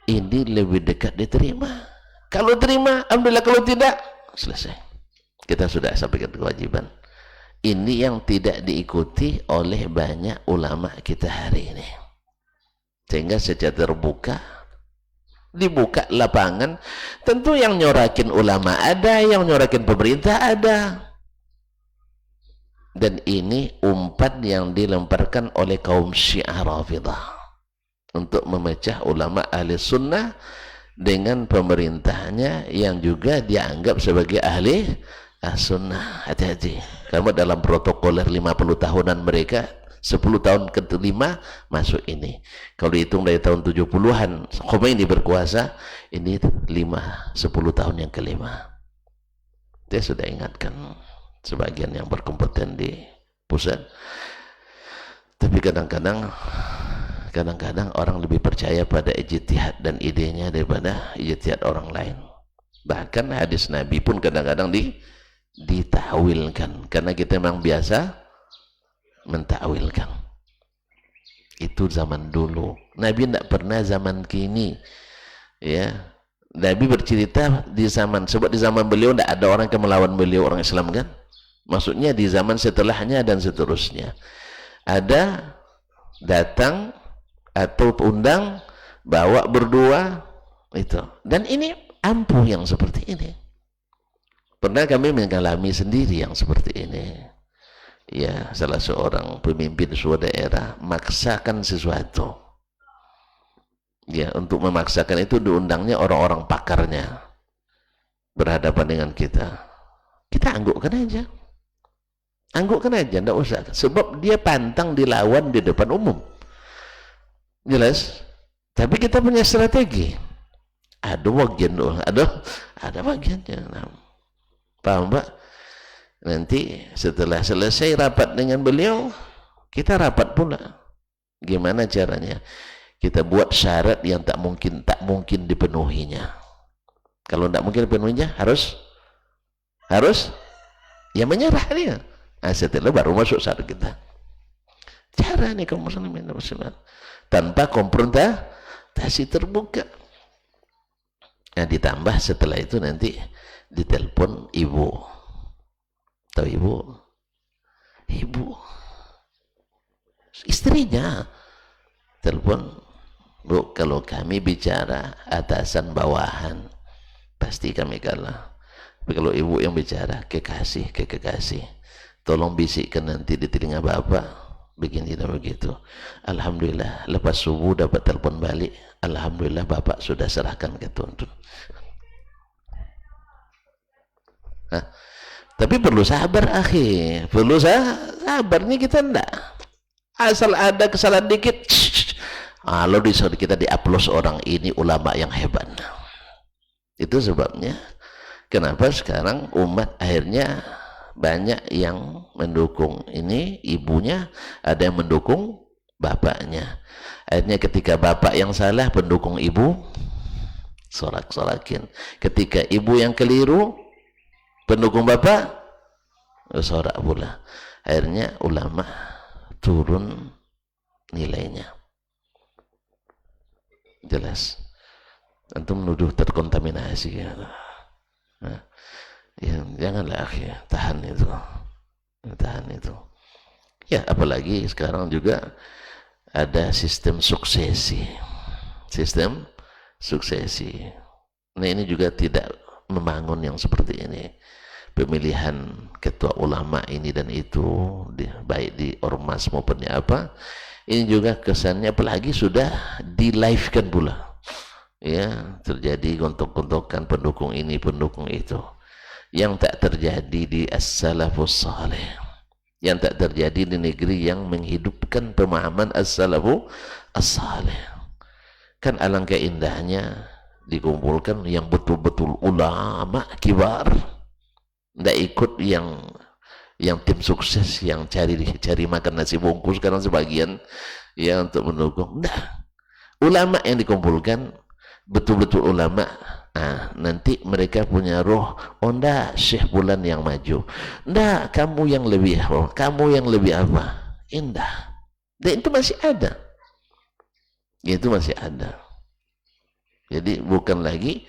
[SPEAKER 1] Ini lebih dekat diterima. Kalau terima, alhamdulillah. Kalau tidak, selesai. Kita sudah sampaikan kewajiban. Ini yang tidak diikuti oleh banyak ulama kita hari ini. Sehingga secara terbuka, dibuka lapangan, tentu yang nyorakin ulama ada, yang nyorakin pemerintah ada. Dan ini umpan yang dilemparkan oleh kaum Syiah Rafidah untuk memecah ulama ahli sunnah dengan pemerintahnya yang juga dianggap sebagai ahli sunnah. Hati-hati, karena dalam protokoler 50 tahunan mereka, 10 tahun kelima masuk ini. Kalau dihitung dari tahun 70-an Khomeini berkuasa, ini 10 tahun yang kelima. Dia sudah ingatkan sebagian yang berkompeten di pusat. Tapi kadang-kadang orang lebih percaya pada ijtihad dan idenya daripada ijtihad orang lain. Bahkan hadis Nabi pun kadang-kadang ditawilkan, karena kita memang biasa mentawilkan. Itu zaman dulu. Nabi tidak pernah zaman kini. Ya, Nabi bercerita di zaman, sebab di zaman beliau tidak ada orang yang melawan beliau, orang Islam kan. Maksudnya di zaman setelahnya dan seterusnya. Ada datang atau undang, bawa berdua itu. Dan ini ampuh yang seperti ini. Pernah kami mengalami sendiri yang seperti ini. Ya, salah seorang pemimpin suatu daerah maksakan sesuatu. Ya, untuk memaksakan itu diundangnya orang-orang pakarnya berhadapan dengan kita. Kita anggukkan aja. Anggukkan aja, tidak usah. Sebab dia pantang dilawan di depan umum. Jelas? Tapi kita punya strategi. Ada bagian doang, ada bagiannya. Nah, paham Pak? Nanti setelah selesai rapat dengan beliau, kita rapat pula. Gimana caranya? Kita buat syarat yang tak mungkin dipenuhinya. Kalau tak mungkin dipenuhinya, harus ya menyerah dia. Nah, setelah baru masuk syarat kita. Cara nih kaum muslimin dan muslimat, tanpa konfrontasi terbuka. Nah, ditambah setelah itu nanti ditelepon ibu. Tahu ibu? Ibu. Istrinya telepon, Bu, kalau kami bicara atasan bawahan, pasti kami kalah. Tapi kalau ibu yang bicara, kekasih, tolong bisikkan nanti di telinga bapak, begini dan begitu. Alhamdulillah, lepas subuh dapat telepon balik, alhamdulillah bapak sudah serahkan ke tuntun. Nah, tapi perlu sabar akhi, perlu sabar. Ini kita enggak asal ada kesalahan dikit, lalu kita diaplos orang ini ulama yang hebat. Itu sebabnya kenapa sekarang umat akhirnya banyak yang mendukung ini ibunya, ada yang mendukung bapaknya. Akhirnya ketika bapak yang salah, pendukung ibu sorak-sorakin. Ketika ibu yang keliru, pendukung bapak sorak pula. Akhirnya ulama turun nilainya. Jelas. Antum menuduh terkontaminasi ya. Nah, ya, janganlah akhir tahan itu. Ya, apalagi sekarang juga ada sistem suksesi. Sistem suksesi. Nah, ini juga tidak membangun yang seperti ini. Pemilihan ketua ulama ini dan itu, baik di ormas maupun di apa, ini juga kesannya apalagi sudah di live kan pula. Ya, terjadi gontok-gontokan pendukung ini, pendukung itu. Yang tak terjadi di as-salafus salih. Yang tak terjadi di negeri yang menghidupkan pemahaman as-salafu as-salih. Kan alangkah indahnya dikumpulkan yang betul-betul ulama kibar, tidak ikut yang tim sukses yang cari makan nasi bungkus sekarang sebagian ya untuk mendukung. Nah, ulama yang dikumpulkan betul-betul ulama. Nah, nanti mereka punya roh, oh enggak, Syekh Bulan yang maju, enggak, kamu yang lebih kamu yang lebih apa, indah. Dan itu masih ada, itu masih ada. Jadi bukan lagi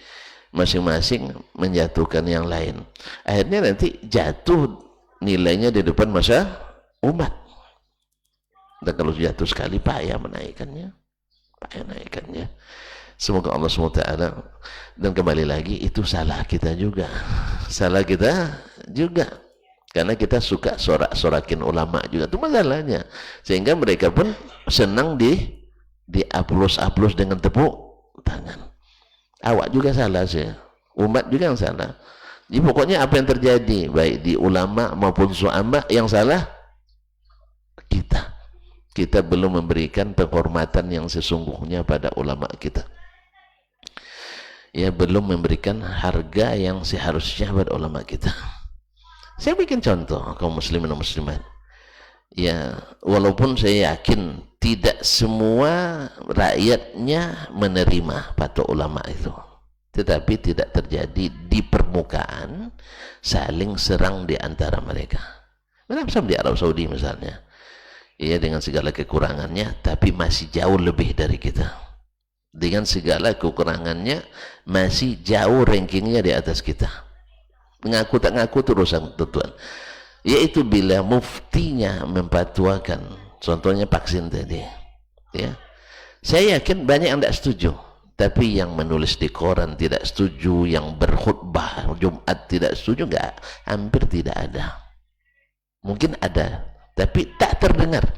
[SPEAKER 1] masing-masing menjatuhkan yang lain, akhirnya nanti jatuh nilainya di depan masa umat. Dan kalau jatuh sekali payah menaikkannya, payah menaikkannya. Semoga Allah SWT, dan kembali lagi itu salah kita juga, salah kita juga, karena kita suka sorak-sorakin ulama juga, itu masalahnya, sehingga mereka pun senang di aplus dengan tepuk tangan. Awak juga salah sih, umat juga yang salah. Jadi pokoknya apa yang terjadi baik di ulama maupun suama, yang salah kita belum memberikan penghormatan yang sesungguhnya pada ulama kita. Ya, belum memberikan harga yang seharusnya pada ulama kita. Saya bikin contoh kaum muslimin dan muslimat. Ya, walaupun saya yakin tidak semua rakyatnya menerima fatwa ulama itu, tetapi tidak terjadi di permukaan saling serang di antara mereka. Kenapa di Arab Saudi misalnya? Ya, dengan segala kekurangannya, tapi masih jauh lebih dari kita. Dengan segala kekurangannya masih jauh rankingnya di atas kita. Ngaku tak ngaku itu urusan tentuan. Yaitu bila muftinya memfatwakan, contohnya vaksin tadi, ya, saya yakin banyak yang tidak setuju, tapi yang menulis di koran tidak setuju, yang berkhutbah Jumat tidak setuju, enggak, hampir tidak ada. Mungkin ada, tapi tak terdengar.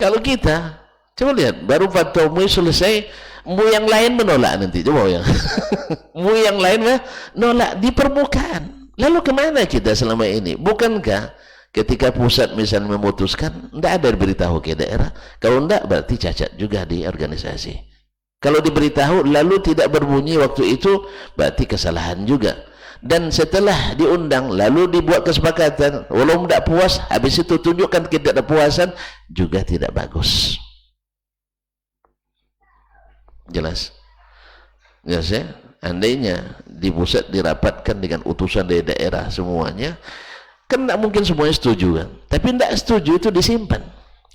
[SPEAKER 1] Kalau kita coba lihat, baru fatwa MUI selesai, MUI yang lain menolak nanti. Coba yang MUI yang lain menolak di permukaan. Lalu kemana kita selama ini? Bukankah ketika pusat misalnya memutuskan, tidak ada diberitahu ke daerah? Kalau tidak, berarti cacat juga di organisasi. Kalau diberitahu lalu tidak berbunyi waktu itu, berarti kesalahan juga. Dan setelah diundang lalu dibuat kesepakatan, walau tidak puas, habis itu tunjukkan ketidakpuasan, juga tidak bagus. Jelas? Jelas ya? Andainya di pusat dirapatkan dengan utusan dari daerah semuanya, kan tidak mungkin semuanya setuju kan? Tapi tidak setuju itu disimpan,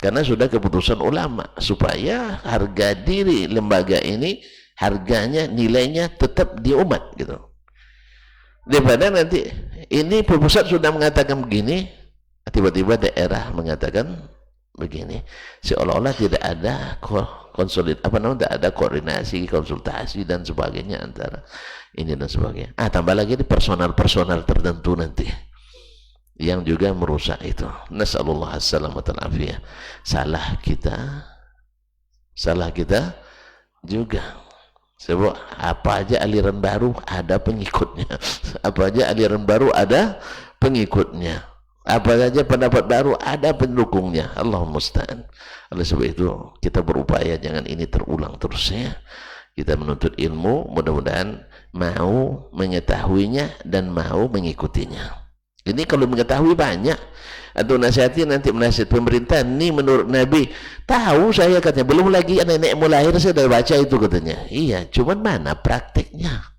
[SPEAKER 1] karena sudah keputusan ulama, supaya harga diri lembaga ini, harganya, nilainya tetap di umat gitu. Daripada nanti ini pusat sudah mengatakan begini, tiba-tiba daerah mengatakan begini, seolah-olah tidak ada tidak ada koordinasi, konsultasi dan sebagainya antara ini dan sebagainya. Tambah lagi di personal tertentu nanti yang juga merusak itu. Nasallallahu as-salamata al-afiyah. Salah kita juga. Sebab apa aja aliran baru ada pengikutnya, apa aja aliran baru ada pengikutnya, apa saja pendapat baru ada pendukungnya. Allahumma musta'an. Oleh sebab itu kita berupaya jangan ini terulang terus ya. Kita menuntut ilmu, mudah-mudahan mau mengetahuinya dan mau mengikutinya. Ini kalau mengetahui banyak, atau nasihati nanti menasihat pemerintah, ini menurut Nabi, tahu saya katanya, belum lagi nenek mau lahir saya sudah baca itu katanya. Iya, cuman mana prakteknya?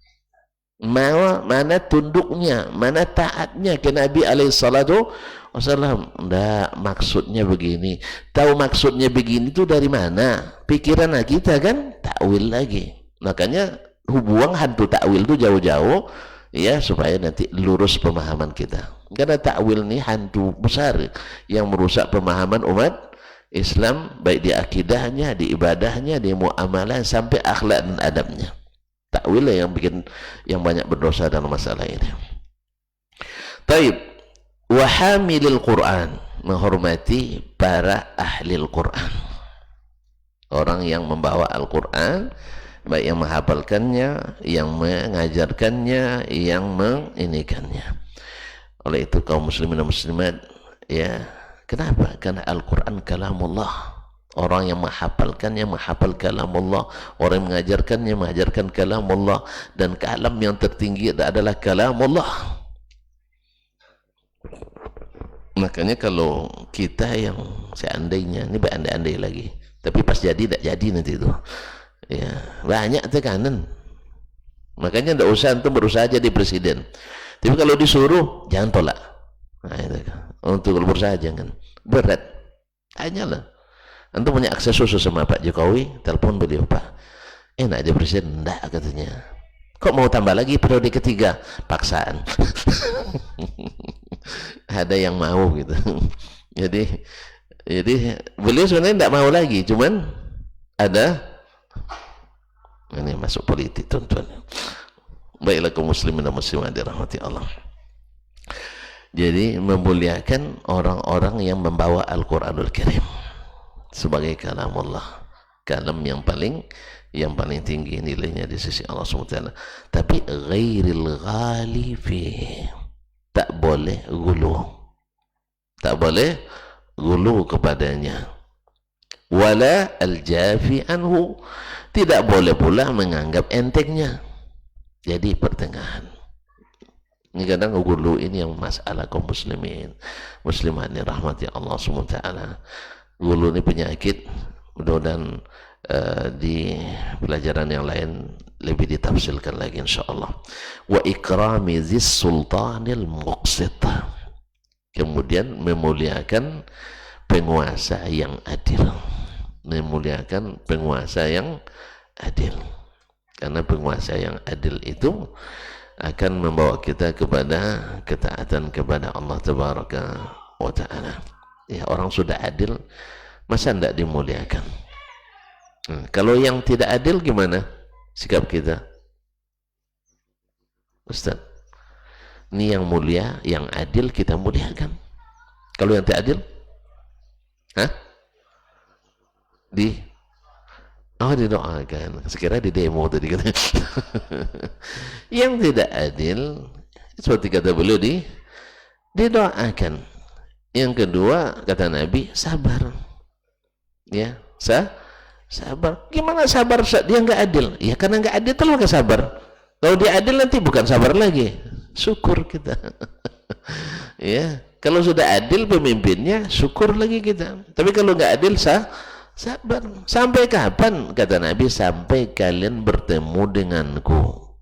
[SPEAKER 1] Mana tunduknya, mana taatnya ke Nabi alaihissalatu wassalam. Enggak, maksudnya begini. Tahu maksudnya begini itu dari mana? Pikiran kita kan takwil lagi. Makanya buang hantu takwil itu jauh-jauh ya, supaya nanti lurus pemahaman kita. Karena takwil ini hantu besar yang merusak pemahaman umat Islam, baik di akidahnya, di ibadahnya, di muamalah, sampai akhlak dan adabnya. Takwil yang bikin yang banyak berdosa dalam masalah ini. Taib, wa hamilil Quran, menghormati para ahli Al-Quran, orang yang membawa Al-Quran, baik yang menghafalkannya, yang mengajarkannya, yang menginikannya. Oleh itu kaum muslimin dan muslimat, ya, kenapa? Karena Al-Quran kalamullah. Orang yang menghafalkannya menghafal kalamullah, orang yang mengajarkannya mengajarkan kalamullah, dan kalam yang tertinggi adalah kalamullah. Makanya kalau kita yang seandainya, ini berandai-andai lagi, tapi pas jadi tidak jadi nanti itu, ya banyak tekanan. Makanya tidak usah antum berusaha jadi presiden, tapi kalau disuruh jangan tolak. Nah, itu. Untuk berusaha jangan berat. Tanyalah, antum punya akses khusus sama Pak Jokowi, telepon beliau, Pak enak aja presiden, enggak katanya. Kok mau tambah lagi periode ketiga? Paksaan. Ada yang mau gitu. jadi beliau sebenarnya tidak mau lagi, cuman ada ini masuk politik, tuan-tuan. Baiklah kaum muslimin dan muslimat dirahmati Allah. Jadi memuliakan orang-orang yang membawa Al-Quranul Karim sebagai kalamullah, kalam yang paling tinggi nilainya di sisi Allah SWT. Tapi ghairil ghali fihi, tak boleh gulu kepadanya. Wala al-jafi anhu, tidak boleh pula menganggap entengnya. Jadi pertengahan. Ini kadang gulu ini yang masalah kaum muslimin muslimat ini rahmati Allah SWT. Gulu ini penyakit, mudah-mudahan di pelajaran yang lain lebih ditafsirkan lagi insyaallah. Wa ikrami zis sultanil muqsit, kemudian memuliakan penguasa yang adil, memuliakan penguasa yang adil, karena penguasa yang adil itu akan membawa kita kepada ketaatan kepada Allah Tabaraka wa Ta'ala. Ya, orang sudah adil masa tidak dimuliakan? Kalau yang tidak adil gimana sikap kita? Ustaz, ini yang mulia, yang adil kita muliakan. Kalau yang tidak adil, didoakan. Sekira di demo tadi katanya. Yang tidak adil, seperti kata beliau, didoakan. Yang kedua kata Nabi, sabar. Ya, sabar. Gimana sabar? Dia nggak adil. Ya karena nggak adil terlalu nggak sabar. Kalau dia adil nanti bukan sabar lagi, syukur kita. Ya, kalau sudah adil pemimpinnya, syukur lagi kita. Tapi kalau nggak adil, sabar. Sampai kapan? Kata Nabi, sampai kalian bertemu denganku.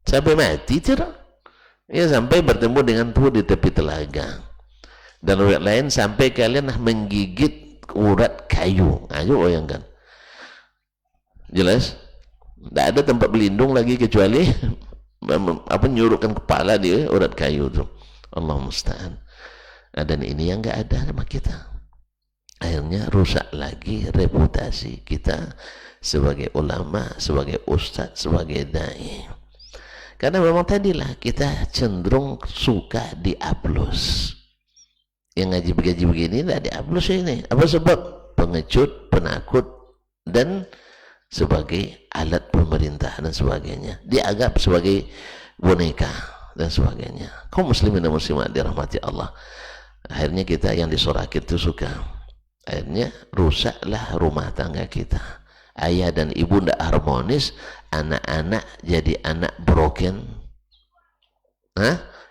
[SPEAKER 1] Sampai mati tidak? Ya, sampai bertemu denganku di tepi telaga. Dan riwayat lain, sampai kalian menggigit urat kayu. Ayo bayangkan. Jelas? Tidak ada tempat berlindung lagi kecuali nyurukkan kepala di urat kayu itu. Allah musta'an. Dan ini yang nggak ada sama kita. Akhirnya rusak lagi reputasi kita sebagai ulama, sebagai ustadz, sebagai dai. Karena memang tadilah kita cenderung suka diaplus. Yang ngaji begini tidak diaplus ini. Apa sebab? Pengecut, penakut, dan sebagai alat pemerintah dan sebagainya. Dianggap sebagai boneka dan sebagainya. Kaum muslimin dan muslimat dirahmati Allah. Akhirnya kita yang disorakin itu suka. Akhirnya rusaklah rumah tangga kita. Ayah dan ibu tidak harmonis, anak-anak jadi anak broken.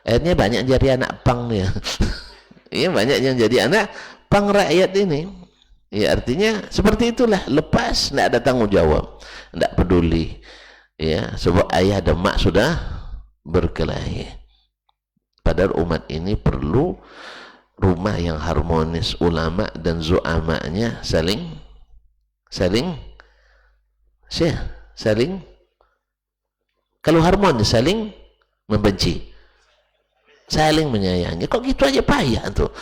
[SPEAKER 1] Akhirnya banyak jadi anak pang ya. Iya, banyak yang jadi anak pang rakyat ini. Ya, artinya seperti itulah, lepas, tidak ada tanggung jawab, tidak peduli. Ya, sebab ayah dan mak sudah berkelahi. Padahal umat ini perlu rumah yang harmonis, ulama dan zu'amanya saling kalau harmonis saling membenci, saling menyayangi. Kok gitu aja payah tuh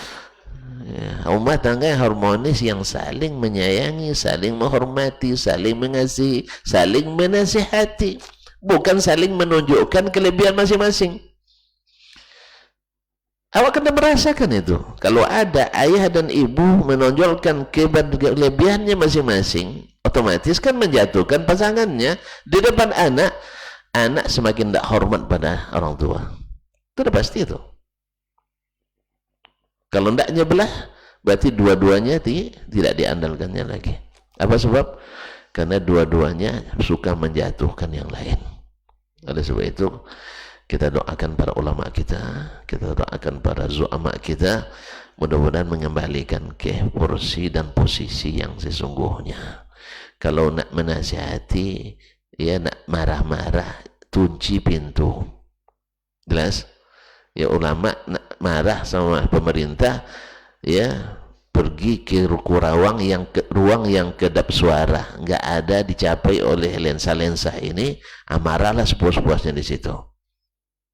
[SPEAKER 1] ya, rumah tangga yang harmonis, yang saling menyayangi, saling menghormati, saling mengasihi, saling menasihati, bukan saling menunjukkan kelebihan masing-masing. Awak kena merasakan itu. Kalau ada ayah dan ibu menonjolkan kelebihannya masing-masing, otomatis kan menjatuhkan pasangannya di depan anak. Anak semakin tidak hormat pada orang tua. Itu udah pasti itu. Kalau tidak nyebelah, berarti dua-duanya tidak diandalkannya lagi. Apa sebab? Karena dua-duanya suka menjatuhkan yang lain. Oleh sebab itu, kita doakan para ulama kita doakan para zu'ama kita, mudah-mudahan mengembalikan ke porsi dan posisi yang sesungguhnya. Kalau nak menasihati, ya nak marah-marah, kunci pintu. Jelas? Ya ulama nak marah sama pemerintah, ya pergi ke ruang yang kedap suara, nggak ada dicapai oleh lensa-lensa ini, amarahlah sepuas-puasnya di situ.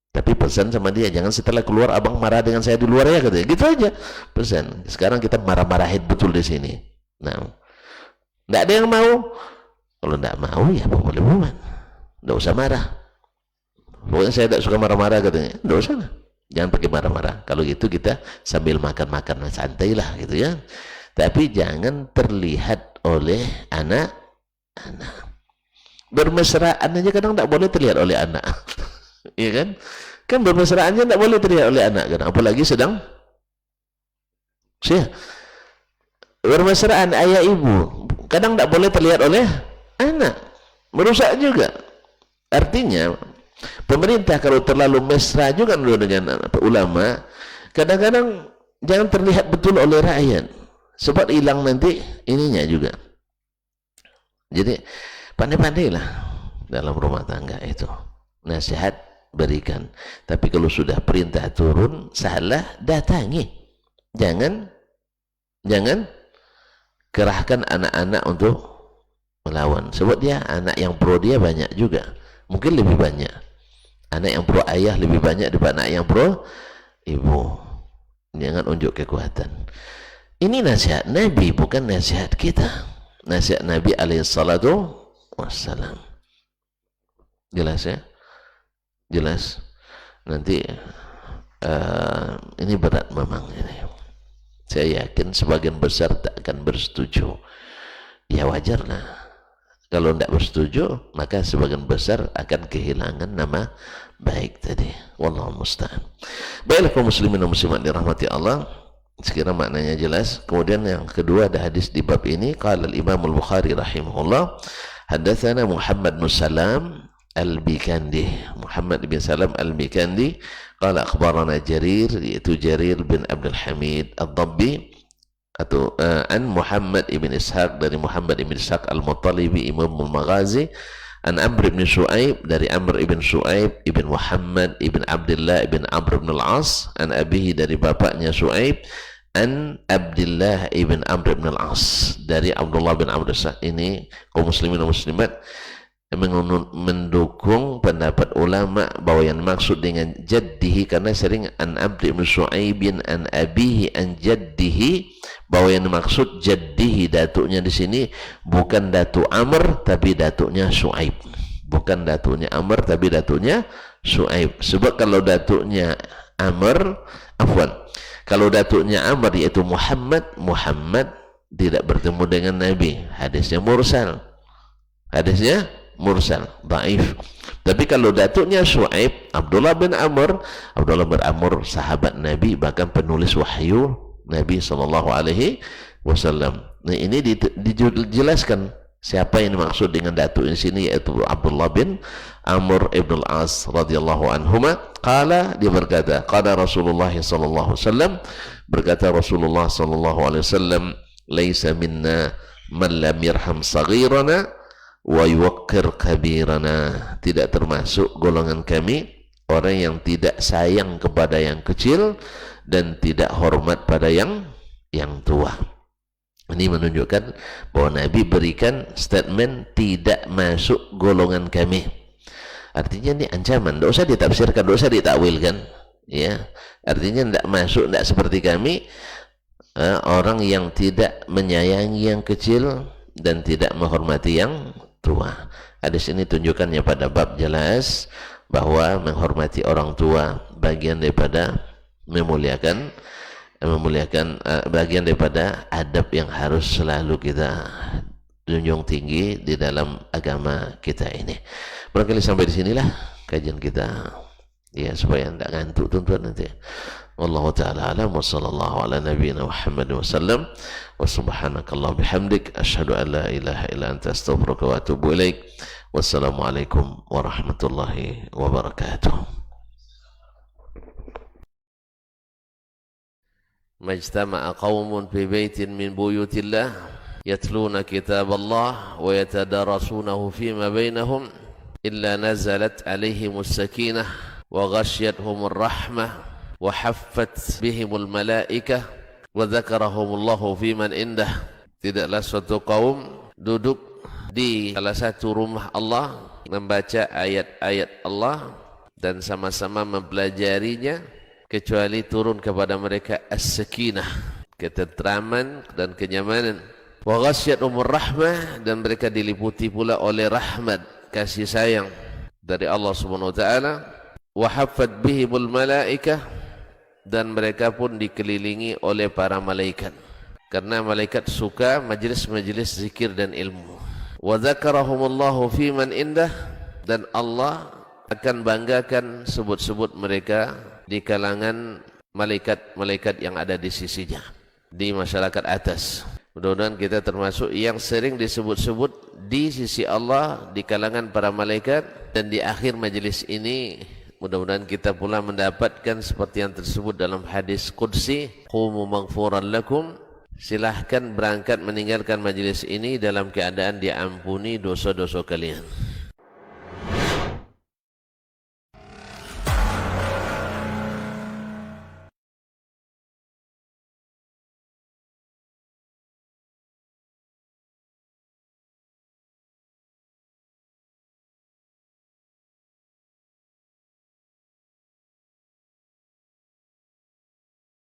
[SPEAKER 1] Tapi pesan sama dia, jangan setelah keluar abang marah dengan saya di luar ya, katanya. Gitu aja pesan. Sekarang kita marah-marahin betul di sini. Nah, nggak ada yang mau. Kalau nggak mau ya boleh buat, nggak usah marah. Pokoknya saya tidak suka marah-marah, katanya. Nggak usah lah, jangan pakai marah-marah. Kalau gitu kita sambil makan-makan santai lah gitu ya. Tapi jangan terlihat oleh anak-anak. Bermesraan aja kadang tidak boleh terlihat oleh anak. Iya kan? Kan bermesraannya tidak boleh terlihat oleh anak kan? Apalagi sedang bermesraan ayah ibu, kadang tidak boleh terlihat oleh anak, merusak juga. Artinya pemerintah kalau terlalu mesra juga dengan ulama, kadang-kadang jangan terlihat betul oleh rakyat, sebab hilang nanti ininya juga. Jadi pandai-pandailah dalam rumah tangga itu, nasihat berikan. Tapi kalau sudah perintah turun, salah datangi. Jangan kerahkan anak-anak untuk melawan. Sebab dia anak yang pro dia banyak juga. Mungkin lebih banyak. Anak yang pro ayah lebih banyak daripada anak yang pro ibu. Jangan unjuk kekuatan. Ini nasihat Nabi, bukan nasihat kita. Nasihat Nabi alaihissalatu wassalam. Jelas ya? Jelas. Nanti ini berat memang ini. Saya yakin sebagian besar tak akan bersetuju. Ya wajarlah. Kalau tidak bersetuju, maka sebagian besar akan kehilangan nama baik tadi. Wallahu musta'an. Baiklah kaum muslimin dan muslimat dirahmati Allah. Sekiranya maknanya jelas. Kemudian yang kedua ada hadis di bab ini. Qala al-Imam al-Bukhari rahimahullah. Hadatsana Muhammad bin Salam Al-Bikandi, Muhammad bin Salam Al-Bikandi, qala akhbarana Jarir, yaitu Jarir bin Abdul Hamid Ad-Dabbi, atau an Muhammad ibn Ishaq, dari Muhammad ibn Ishaq Al-Muttalibi Imam Al-Maghazi, an Amr ibn Shu'aib, dari Amr ibn Shu'aib ibn Muhammad ibn Abdullah ibn Amr ibn Al-As, an abihi, dari bapaknya Shu'aib, an Abdullah ibn Amr ibn Al-As, dari Abdullah bin Amr. Ini kaum muslimin dan muslimat mendukung pendapat ulama bahwa yang maksud dengan jaddihi, karena sering an Abd ibn Shu'aibin an abihi an jaddihi, bahwa yang maksud jaddihi, datuknya di sini bukan datuk Amr tapi datuknya Shu'aib, bukan datuknya Amr tapi datuknya Shu'aib. Sebab kalau datuknya Amr, kalau datuknya Amr yaitu Muhammad tidak bertemu dengan Nabi, hadisnya mursal, dhaif. Tapi kalau datuknya Shu'aib, Abdullah bin Amr sahabat Nabi, bahkan penulis wahyu Nabi SAW. Nah ini dijelaskan siapa yang dimaksud dengan datuk di sini, yaitu Abdullah bin Amr ibn al-As radhiyallahu anhuma. Qala, dia berkata, qala Rasulullah sallallahu alaihi wasallam, berkata Rasulullah sallallahu alaihi wasallam, laisa minna man lam yarham saghirana wa yuwaqqir kabirana, tidak termasuk golongan kami orang yang tidak sayang kepada yang kecil dan tidak hormat pada yang tua. Ini menunjukkan bahwa Nabi berikan statement tidak masuk golongan kami. Artinya ini ancaman, tidak usah ditafsirkan, tidak usah ditakwilkan, ya. Artinya tidak masuk, tidak seperti kami, orang yang tidak menyayangi yang kecil dan tidak menghormati yang tua. Hadis ini tunjukkannya pada bab jelas bahwa menghormati orang tua bagian daripada memuliakan bagian daripada adab yang harus selalu kita junjung tinggi di dalam agama kita ini. Barangkali sampai di sinilah kajian kita, ya, supaya tidak ngantuk tuan-tuan nanti. Wallahu ta'ala alam wa sallallahu ala nabiyyina Muhammad wa sallam wa subhanakallah bihamdik asyhadu an la ilaha illa anta astaghfiruka wa atubu ilaik. Wassalamualaikum warahmatullahi wabarakatuh. Majtama'a qaumun fi baitin min buyutillah yatluna kitaballah wa yatadarasunahu fima bainahum illa nazalat alaihimus sakinah wa ghasyiyatuhumur rahmah wa haffat bihimul malaikah wa dzakarahumullahu fiman indah. Tidaklah suatu kaum duduk di salah satu rumah Allah membaca ayat-ayat Allah dan sama-sama mempelajarinya kecuali turun kepada mereka as-sakinah, ketentraman dan kenyamanan. Wa ghasyiyatuhumur rahmah, dan mereka diliputi pula oleh rahmat, kasih sayang dari Allah Subhanahu wa taala. Wa haffat bihimul malaikah, dan mereka pun dikelilingi oleh para malaikat, karena malaikat suka majlis-majlis zikir dan ilmu. Wa dzakarahumullahu fiman indah, dan Allah akan banggakan sebut-sebut mereka di kalangan malaikat-malaikat yang ada di sisinya, di masyarakat atas. Mudah-mudahan kita termasuk yang sering disebut-sebut di sisi Allah di kalangan para malaikat, dan di akhir majelis ini mudah-mudahan kita pula mendapatkan seperti yang tersebut dalam hadis qudsi, qumu maghfuran lakum, silahkan berangkat meninggalkan majelis ini dalam keadaan diampuni dosa-dosa kalian.